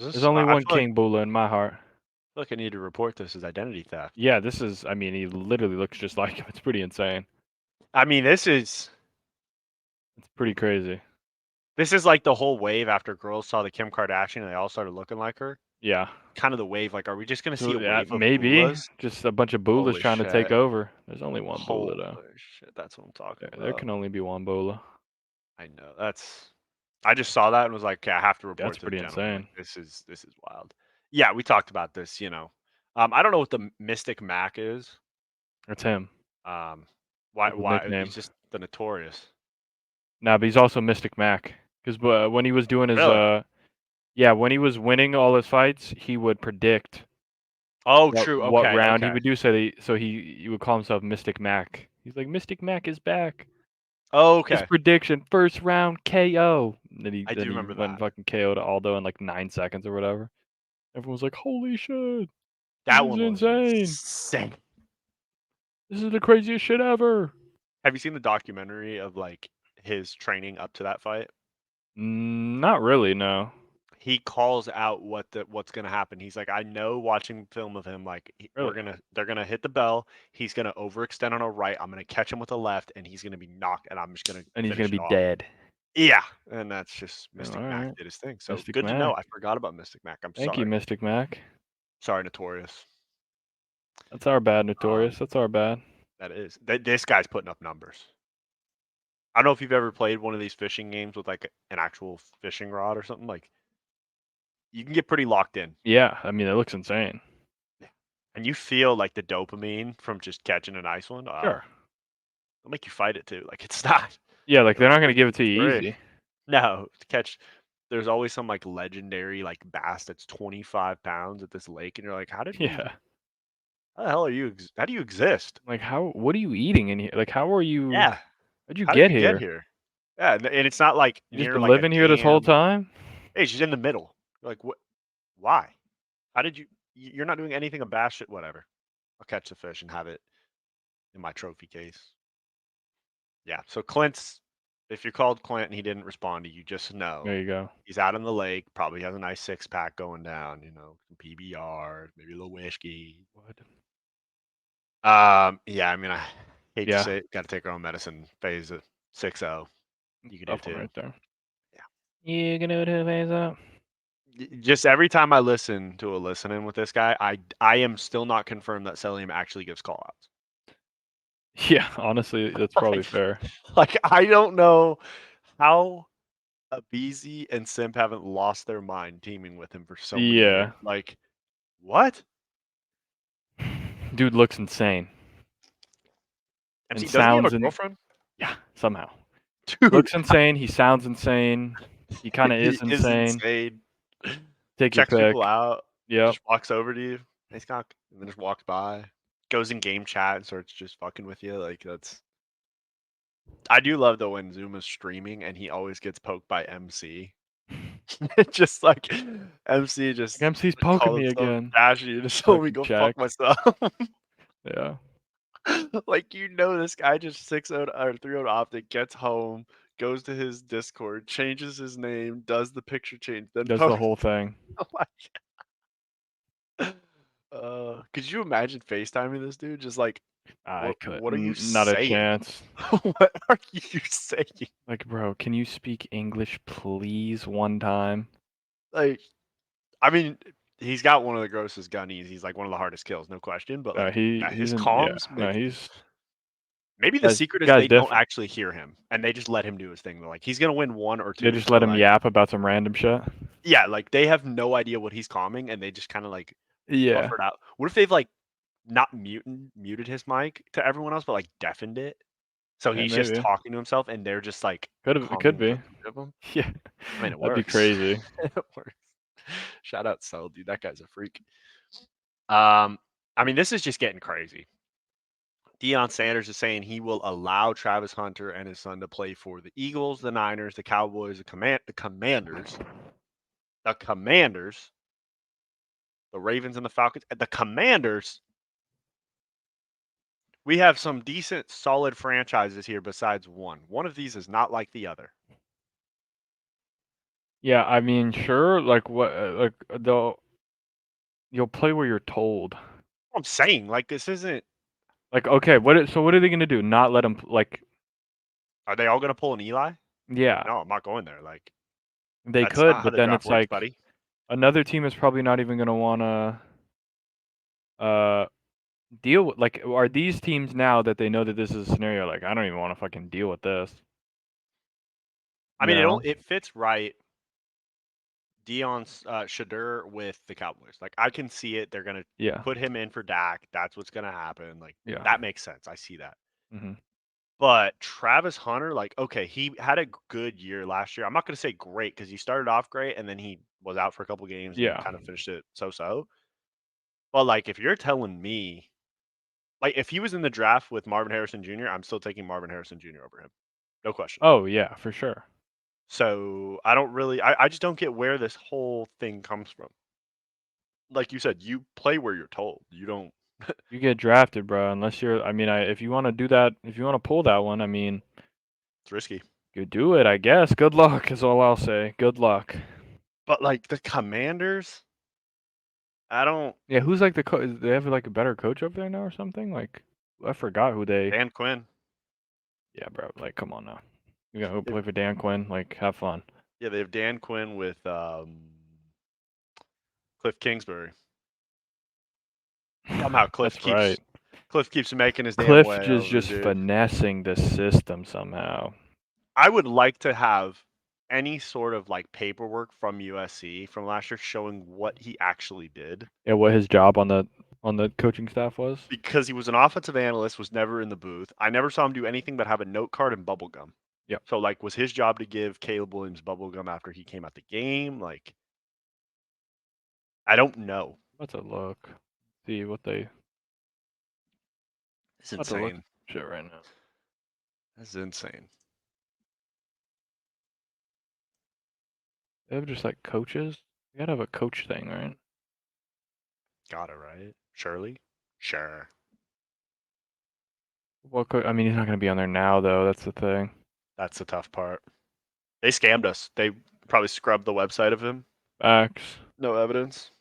There's only I one feel King Bula in my heart. like I need to report this as identity theft. Yeah, this is. I mean, he literally looks just like him. It's pretty insane. This is It's pretty crazy. like the whole wave after girls saw the Kim Kardashian and they all started looking like her. Yeah. Kind of the wave. Like, are we just gonna see a So, wave of maybe Bulas? just a bunch of Bulas Holy trying to take shit. over. There's only one Bula though. Holy shit, that's what I'm talking There about. can only be one Bula. I know. I just saw that and was like, okay, I have to report. That's to the pretty gentleman. insane. This is wild. Yeah, we talked about this. I don't know what the Mystic Mac is. That's him. Why? That's his Why? nickname. He's just the Notorious. Nah, but he's also Mystic Mac. Because when he was doing his Really? when he was winning all his fights, he would predict Oh, true. Okay. what round he okay. would do. So he would call himself Mystic Mac. He's like, Mystic Mac is back. Oh, His okay. prediction, first round KO. And then I do he remember went that. fucking KO'd Aldo in like 9 seconds or whatever. Everyone was like, holy shit. That This one is was insane. insane. This is the craziest shit ever. Have you seen the documentary of like his training up to that fight? Not really, no. He calls out what's gonna happen. He's like, I know watching film of him, like Really? they're gonna hit the bell. He's gonna overextend on a right. I'm gonna catch him with a left, and he's gonna be knocked, and I'm just gonna And he's finish gonna be it off. dead. Yeah, and that's just Oh, Mystic Mac alright. did his thing. So Mystic good to know. Mac. I forgot about Mystic Mac. I'm Thank sorry. you, Mystic Mac. Sorry, Notorious. That's our bad, Notorious. That's our bad. That is. This guy's putting up numbers. I don't know if you've ever played one of these fishing games with like an actual fishing rod or something. Like, you can get pretty locked in. Yeah, I mean, it looks insane. And you feel like the dopamine from just catching a nice one. Sure. It'll make you fight it too. Like, it's not. Yeah, like they're not gonna give it to you Great. easy. No, to catch. There's always some like legendary like bass that's 25 pounds at this lake, and you're like, how did you? Yeah. How the hell are you? How do you exist? Like what are you eating in here? Like how are you Yeah. how'd you How get did you here? get here? Yeah, and it's not like You just near been like a living here this whole dam. time? Hey, she's in the middle. You're like, what? Why? How did you? You're not doing anything of bass shit. Whatever. I'll catch the fish and have it in my trophy case. Yeah. So Clint's. If you're called Clint and he didn't respond to you, just know There you go. he's out on the lake. Probably has a nice 6-pack going down. Some PBR, maybe a little whiskey. What? Yeah. I mean, I hate Yeah. to say it. Got to take our own medicine. Phase at 6-0. You can do it Tough one too. right there. Yeah. You gonna do Faze up? Just every time I listen to a listening with this guy, I am still not confirmed that Selim actually gives call outs. Yeah, honestly, that's probably fair. Like, I don't know how Abizi and Simp haven't lost their mind teaming with him for so many years. Like, what? Dude looks insane. MC, And doesn't he have sounds a girlfriend? Yeah, somehow. Dude, Looks insane. He sounds insane. He kind of he is insane. insane. Take your Checks people pick. out. Yep. Just walks over to you. Nice cock. And then just walks by. Goes in game chat and starts just fucking with you. Like, that's. I do love though when Zuma's streaming and he always gets poked by MC. Just like MC just MC's called poking me himself again. Dashy and just told me Fucking go fuck check. myself. Yeah. Like this guy just 6-0 or 3-0 Optic gets home, goes to his Discord, changes his name, does the picture change, then Does the posts. whole thing. Could you imagine FaceTiming this dude? Just like, I could. what are you Not a saying? chance. What are you saying? Like, bro, can you speak English, please, one time? Like, I mean, he's got one of the grossest gunnies. He's like one of the hardest kills, no question. But like, his comms, No, he's maybe the Guy's- secret is guy's they don't different. actually hear him and they just let him do his thing. They're like, he's gonna win 1 or 2. They just let him like, yap about some random shit. Yeah, like they have no idea what he's calming, and they just kind of like Yeah. buffered out. What if they've like not muted his mic to everyone else, but like deafened it? So Yeah, he's just maybe. talking to himself, and they're just like It could be. calming of him. Yeah. I mean, it That'd works. be crazy. It works. Shout out Cell, dude. That guy's a freak. I mean, this is just getting crazy. Deion Sanders is saying he will allow Travis Hunter and his son to play for the Eagles, the Niners, the Cowboys, the Commanders, the Ravens, and the Falcons. The Commanders. We have some decent, solid franchises here besides one. One of these is not like the other. Yeah, I mean, sure. Like what? You'll play where you're told. I'm saying, like, this isn't. Like, okay, so what are they gonna do? Not let him like? Are they all going to pull an Eli? Yeah, No, I'm not going there. Like, they that's could, not how but the then draft it's works, like buddy. another team is probably not even gonna wanna deal with. Like, are these teams now that they know that this is a scenario? Like, I don't even want to fucking deal with this. I mean, No. it fits right. Deion's Shadur with the Cowboys. Like, I can see it. They're going to Yeah. put him in for Dak. That's what's going to happen. Like, Yeah. that makes sense. I see that. Mm-hmm. But Travis Hunter, like, okay, he had a good year last year. I'm not going to say great because he started off great and then he was out for a couple games and Yeah. kind of finished it so-so. But, like, if you're telling me, like, if he was in the draft with Marvin Harrison Jr., I'm still taking Marvin Harrison Jr. over him. No question. Oh yeah, for sure. So I don't really, I just don't get where this whole thing comes from. Like you said, you play where you're told. You don't. You get drafted, bro. Unless you're, I mean, if you want to do that, if you want to pull that one, I mean, It's risky. you do it, I guess. Good luck is all I'll say. Good luck. But like the Commanders, I don't. Yeah, who's like they have like a better coach up there now or something? Like, I forgot who they. Dan Quinn. Yeah, bro. Like, come on now. You gotta go play for Dan Quinn. Like, have fun. Yeah, they have Dan Quinn with Cliff Kingsbury. Somehow That's right. Cliff keeps making his damn Cliff way is over, just dude. finessing the system somehow. I would like to have any sort of like paperwork from USC from last year showing what he actually did. Yeah, what his job on the coaching staff was. Because he was an offensive analyst, was never in the booth. I never saw him do anything but have a note card and bubble gum. Yep. So like, was his job to give Caleb Williams bubble gum after he came out the game? Like, I don't know. Let's look. See what they. It's About to look insane. shit right now. That's insane. They have just like coaches. You gotta have a coach thing, right? Got it right. Shirley? Sure. Well, I mean, he's not gonna be on there now, though. That's the thing. That's the tough part. They scammed us. They probably scrubbed the website of him. Facts. No evidence.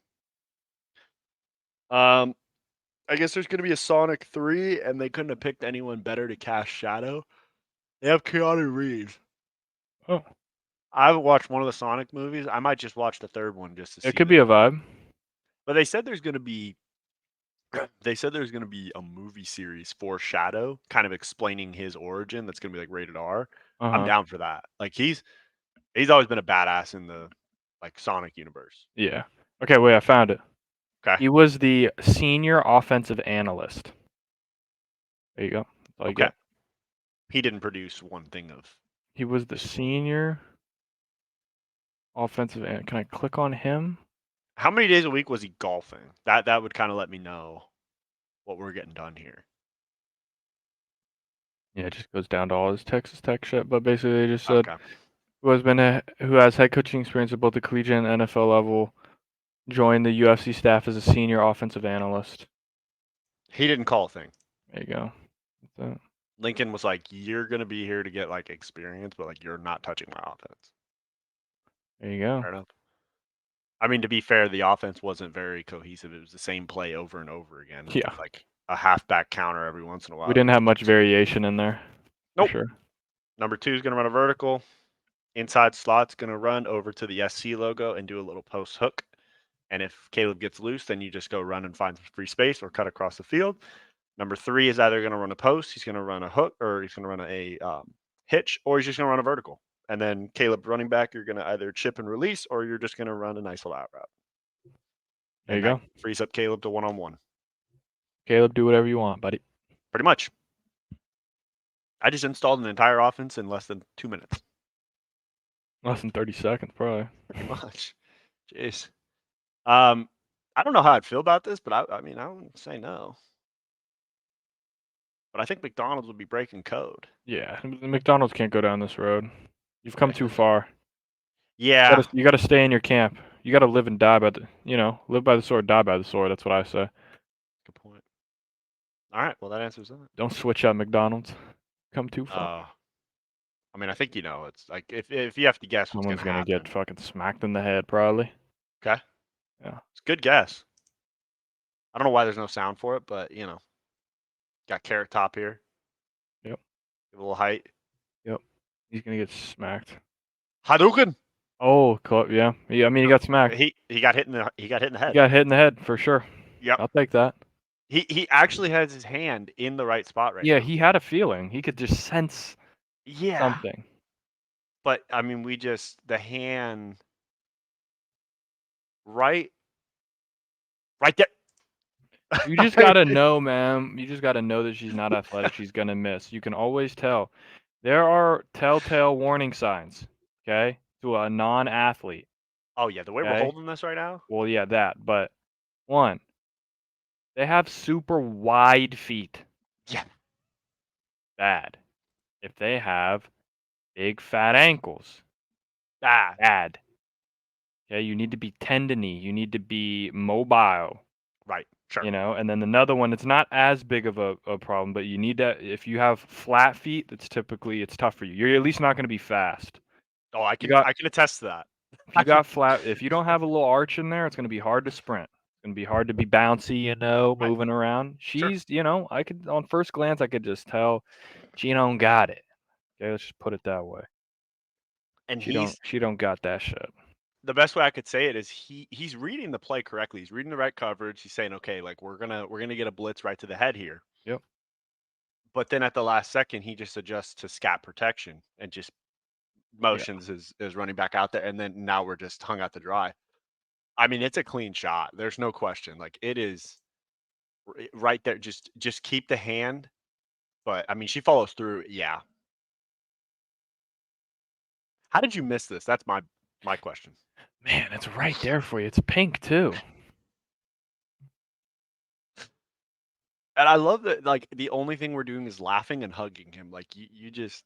I guess there's going to be a Sonic 3, and they couldn't have picked anyone better to cast Shadow. They have Keanu Reeves. Oh. I haven't watched one of the Sonic movies. I might just watch the third one just to see. It could be a vibe. But they said there's going to be a movie series for Shadow, kind of explaining his origin. That's going to be like rated R. I'm down for that. Like he's always been a badass in the like Sonic universe. Yeah. Okay, wait, I found it. Okay. He was the senior offensive analyst. There you go. That's all you Okay. get. He didn't produce one thing of. He was the senior offensive analyst. Can I click on him? How many days a week was he golfing? That would kind of let me know what we're getting done here. Yeah, it just goes down to all his Texas Tech shit. But basically, they just said Okay. who has head coaching experience at both the collegiate and NFL level, joined the UFC staff as a senior offensive analyst. He didn't call a thing. There you go. That's it. Lincoln was like, "You're gonna be here to get like experience, but like you're not touching my offense." There you go. Fair enough. I mean, to be fair, the offense wasn't very cohesive. It was the same play over and over again. Yeah. With, like a halfback counter every once in a while. We didn't have much variation in there. Nope. For sure. Number 2 is gonna run a vertical. Inside slot's gonna run over to the SC logo and do a little post hook. And if Caleb gets loose, then you just go run and find free space or cut across the field. Number 3 is either going to run a post, he's going to run a hook, or he's going to run a hitch, or he's just going to run a vertical. And then Caleb running back, you're going to either chip and release, or you're just going to run a nice little out route. There you And go. that frees up Caleb to one-on-one. Caleb, do whatever you want, buddy. Pretty much. I just installed an entire offense in less than 2 minutes. Less than 30 seconds, probably. Pretty much. Jeez. I don't know how I'd feel about this, but I mean, I wouldn't say no. But I think McDonald's would be breaking code. Yeah, McDonald's can't go down this road. You've come too far. Yeah. You gotta stay in your camp. You gotta live and die by the, live by the sword, die by the sword. That's what I say. Good point. All right. Well, that answers that. Don't switch out McDonald's. Come too far. I mean, I think it's like if you have to guess what's Someone's gonna gonna happen. get fucking smacked in the head, probably. Okay. Yeah. It's a good guess. I don't know why there's no sound for it, but got Carrot Top here. Yep. Give a little height. Yep. He's gonna get smacked. Hadouken. Oh, yeah. I mean, he got smacked. He got hit in the head. He got hit in the head for sure. Yep. I'll take that. He actually has his hand in the right spot right Yeah, now. he had a feeling. He could just sense something. But I mean, the hand right there. You just gotta know, man. You just gotta know that she's not athletic. She's gonna miss. You can always tell. There are telltale warning signs, okay, to a non-athlete. Oh yeah, the way we're Okay. holding this right now. Well, yeah, that. But one, they have super wide feet. Yeah. Bad. If they have big fat ankles, bad. Okay, you need to be tendony. You need to be mobile. Right. Sure. And then another one, it's not as big of a problem, but you need to, if you have flat feet, it's tough for you. You're at least not going to be fast. Oh, I can attest to that. If you don't have a little arch in there, it's going to be hard to sprint. It's going to be hard to be bouncy, moving around. She's, on first glance, I could just tell she don't got it. Okay, let's just put it that way. And she don't got that shit. The best way I could say it is he's reading the play correctly. He's reading the right coverage. He's saying, okay, like we're gonna get a blitz right to the head here. Yep. But then at the last second, he just adjusts to scat protection and just motions his running back out there, and then now we're just hung out to dry. I mean, it's a clean shot. There's no question. Like it is right there. Just keep the hand. But I mean, she follows through. Yeah. How did you miss this? That's my question. Man, it's right there for you. It's pink too. And I love that, like, the only thing we're doing is laughing and hugging him. Like, you just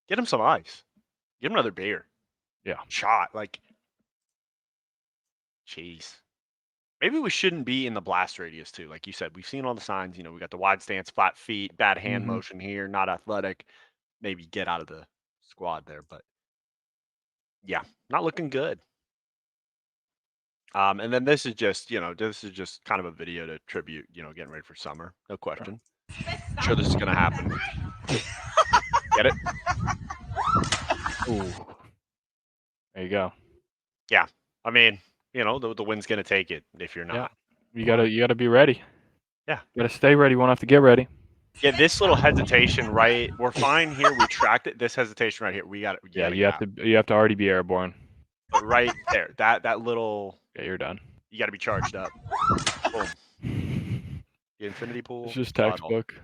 get him some ice. Get him another beer. Yeah. Shot. Like, jeez. Maybe we shouldn't be in the blast radius, too. Like you said, we've seen all the signs. We got the wide stance, flat feet, bad hand motion here, not athletic. Maybe get out of the squad there. But, yeah, not looking good. And then this is just kind of a video to tribute, getting ready for summer. No question. I'm sure this is going to happen. Get it? Ooh. There you go. Yeah. I mean, the wind's going to take it if you're not. Yeah. You gotta be ready. Yeah. You gotta stay ready. You won't have to get ready. Yeah, this little hesitation, right? We're fine here. We tracked it. This hesitation right here, we got it. Yeah, you have to already be airborne. But right there, that little. Yeah, you're done. You got to be charged up. Boom. The infinity pool. It's just textbook.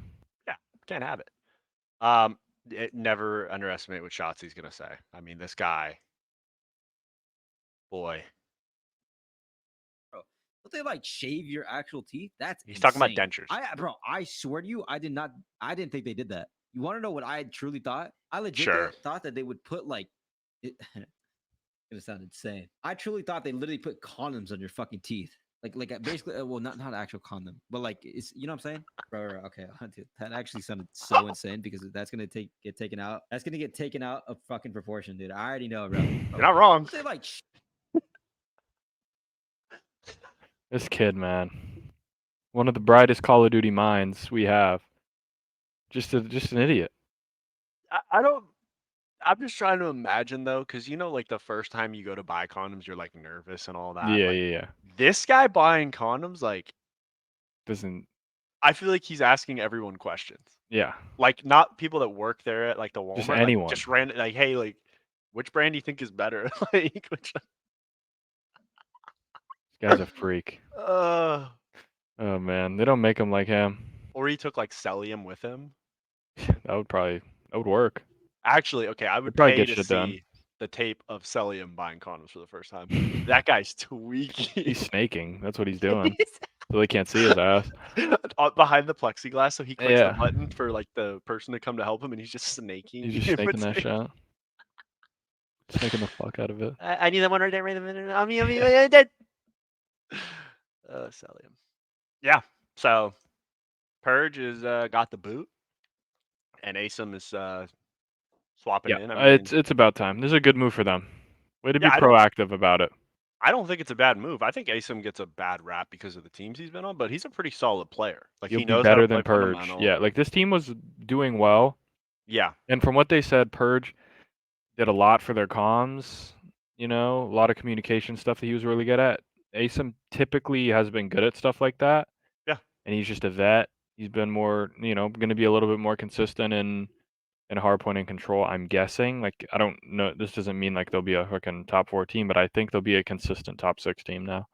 Yeah, can't have it. Never underestimate what Shotzi's gonna say. I mean, this guy. Boy. Don't they like shave your actual teeth? That's He's insane. talking about dentures. I swear to you, I didn't think they did that. You want to know what I truly thought? I legit Sure. thought that they would put like it. Gonna sound insane. I truly thought they literally put condoms on your fucking teeth. Like basically, well, not actual condom, but like it's you know what I'm saying, bro. Okay, dude, that actually sounded so insane because that's gonna get taken out. That's gonna get taken out of fucking proportion, dude. I already know, bro. You're not wrong. They're like, This kid, man, one of the brightest Call of Duty minds we have. Just an idiot. I don't. I'm just trying to imagine though, because you know, like the first time you go to buy condoms, you're like nervous and all that. Yeah, Like, yeah. this guy buying condoms, like, Doesn't. I feel like he's asking everyone questions. Yeah. Like, not people that work there at like the Walmart. Just like, anyone. just random. Like, hey, like, which brand do you think is better? Like, This guy's a freak. uh, Oh man, they don't make him like him. or he took like Celium with him. That would work. Actually, okay, I would probably pay get to shit done. see the tape of Celium buying condoms for the first time. That guy's tweaking. He's snaking. That's what he's doing. So they can't see his ass. Behind the plexiglass, so he clicks Yeah. the button for like the person to come to help him, and he's just snaking. He's just in snaking that between. shot. Snaking the fuck out of it. I need that one right there, right there. I'm dead. Celium. Yeah. So Purge is got the boot, and Asim is swapping Yeah, in. I mean, it's about time. This is a good move for them. Way to Yeah, be proactive about it. I don't think it's a bad move. I think Asim gets a bad rap because of the teams he's been on, but he's a pretty solid player. Like He'll he be knows how better to than play Purge. fundamental. Yeah, like this team was doing well, Yeah. and from what they said, Purge did a lot for their comms. You know, a lot of communication stuff that he was really good at. Asim typically has been good at stuff like that. Yeah. And he's just a vet. He's been more, going to be a little bit more consistent in hardpoint and control, I'm guessing. Like, I don't know. This doesn't mean like they'll be a fucking top 4 team, but I think they'll be a consistent top 6 team now.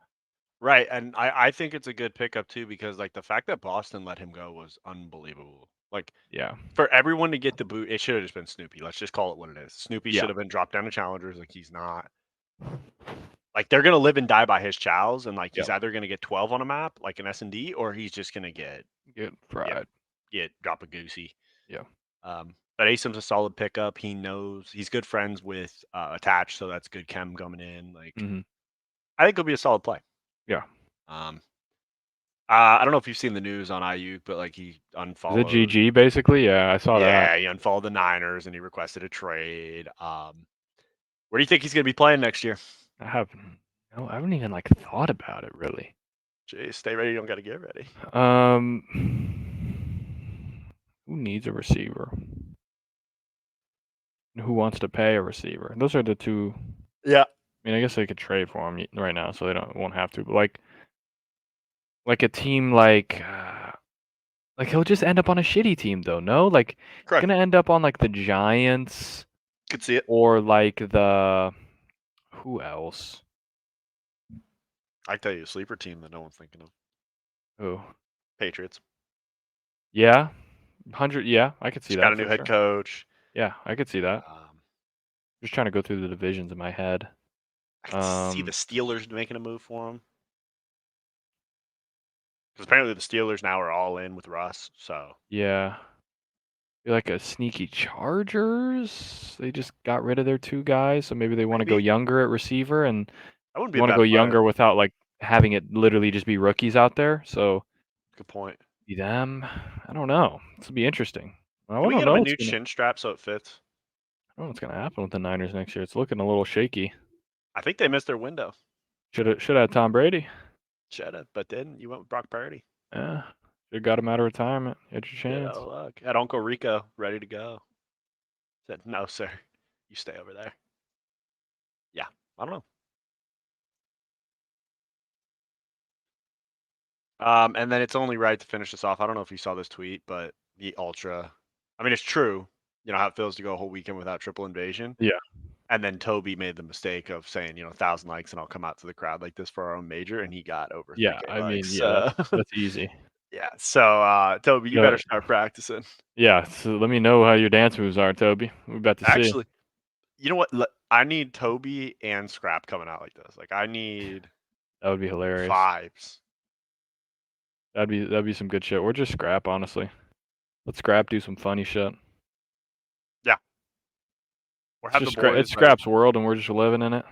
Right, and I think it's a good pickup too because like the fact that Boston let him go was unbelievable. Like Yeah. for everyone to get the boot, it should have just been Snoopy. Let's just call it what it is. Snoopy Yeah. should have been dropped down to challengers. Like he's not. Like they're gonna live and die by his chows, and like he's either gonna get 12 on a map like an S&D, or he's just gonna get fried. Drop a goosey. Yeah. But Asim's a solid pickup. He knows he's good friends with Attach, so that's good chem coming in. Like I think it'll be a solid play. Yeah. I don't know if you've seen the news on Ayuk, but like he unfollowed. Is it GG basically? Yeah, I saw that. Yeah, he unfollowed the Niners and he requested a trade. Where do you think he's gonna be playing next year? I haven't even like thought about it really. Jeez, stay ready. You don't got to get ready. Who needs a receiver? And who wants to pay a receiver? Those are the two. Yeah. I mean, I guess they could trade for him right now, so they won't have to. But like a team like he'll just end up on a shitty team though. No, like Correct. Gonna end up on like the Giants. Could see it. Or like who else? I can tell you a sleeper team that no one's thinking of. Who? Patriots. Yeah, 100. Yeah, I could see that. Got a new head coach. Yeah, I could see that. Just trying to go through the divisions in my head. I can see the Steelers making a move for him. Because apparently the Steelers now are all in with Russ. So yeah, like a sneaky Chargers. They just got rid of their 2 guys, so maybe they want to go younger at receiver, and I wouldn't be want to go younger without like having it literally just be rookies out there. So good point. Be them. I don't know. This will be interesting. Can we get him a new chin strap so it fits? I don't know what's gonna happen with the Niners next year. It's looking a little shaky. I think they missed their window. Should have Tom Brady. Should have, but didn't. You went with Brock Purdy. Yeah. Should got him out of retirement. Had your chance. Yeah, look. Had Uncle Rico ready to go. Said, no, sir. You stay over there. Yeah. I don't know. And then it's only right to finish this off. I don't know if you saw this tweet, but the Ultra. I mean, it's true. You know how it feels to go a whole weekend without triple invasion. Yeah. And then Toby made the mistake of saying, 1,000 likes and I'll come out to the crowd like this for our own major, and he got over. Yeah, I mean, that's easy. Yeah. So, Toby, you better start practicing. Yeah. So let me know how your dance moves are, Toby. We're about to see. Actually, you know what? I need Toby and Scrap coming out like this. Like I need. That would be hilarious. Vibes. That'd be some good shit. Or just Scrap, honestly. Let Scrap do some funny shit. Or It's have the just boys. it's Scrap's world, and we're just living in it.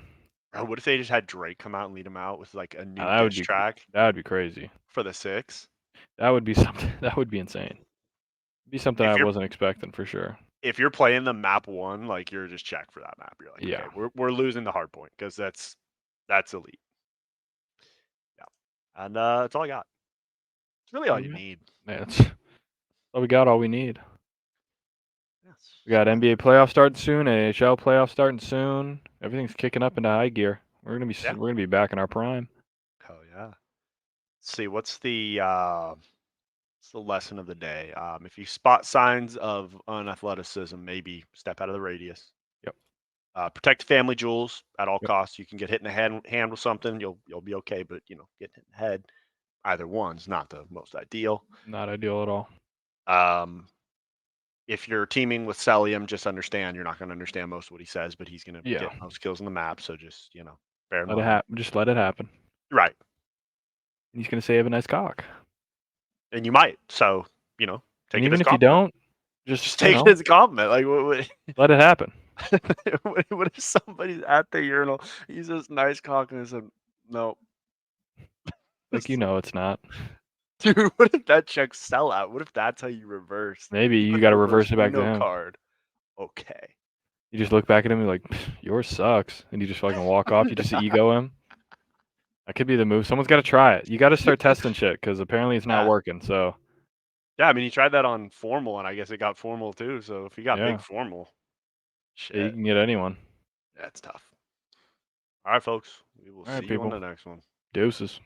What if they just had Drake come out and lead him out with like a new That would diss be track that would be crazy. for the 6? That would be something. That would be insane. Be something If I you're- wasn't expecting for sure. If you're playing the map 1, like you're just checked for that map. You're like, Yeah. okay, we're losing the hard point because that's elite. Yeah, and that's all I got. It's really all you need. Man, it's all we got. All we need. Yes. We got NBA playoffs starting soon. AHL playoffs starting soon. Everything's kicking up into high gear. We're gonna be back in our prime. Hell yeah. Let's see, what's the lesson of the day? If you spot signs of unathleticism, maybe step out of the radius. Yep. Protect family jewels at all Yep. costs. You can get hit in the hand with something, you'll be okay, but getting hit in the head, either one's not the most ideal. Not ideal at all. If you're teaming with Celium, just understand you're not going to understand most of what he says, but he's going to Yeah. get most kills on the map. So just bear in Let it mind. happen. Just let it happen. Right. He's gonna say, "Have a nice cock." And you might. So take And it even as a if you compliment. don't, just take it as a compliment. Like what let it happen. what if somebody's at the urinal? He says nice cock and I said no. Like it's not. Dude, what if that checks sell out? What if that's how you reverse? Maybe you put got to the reverse it back to Uno him. card. Okay. You just look back at him and like, yours sucks, and you just fucking walk off. You just ego him. That could be the move. Someone's got to try it. You got to start testing shit because apparently it's not working. So Yeah, I mean, he tried that on formal, and I guess it got formal too. So if he got Yeah. big formal, shit, yeah, you can get anyone. that's tough. All right, folks. We will All right, see you on people. the next one. Deuces.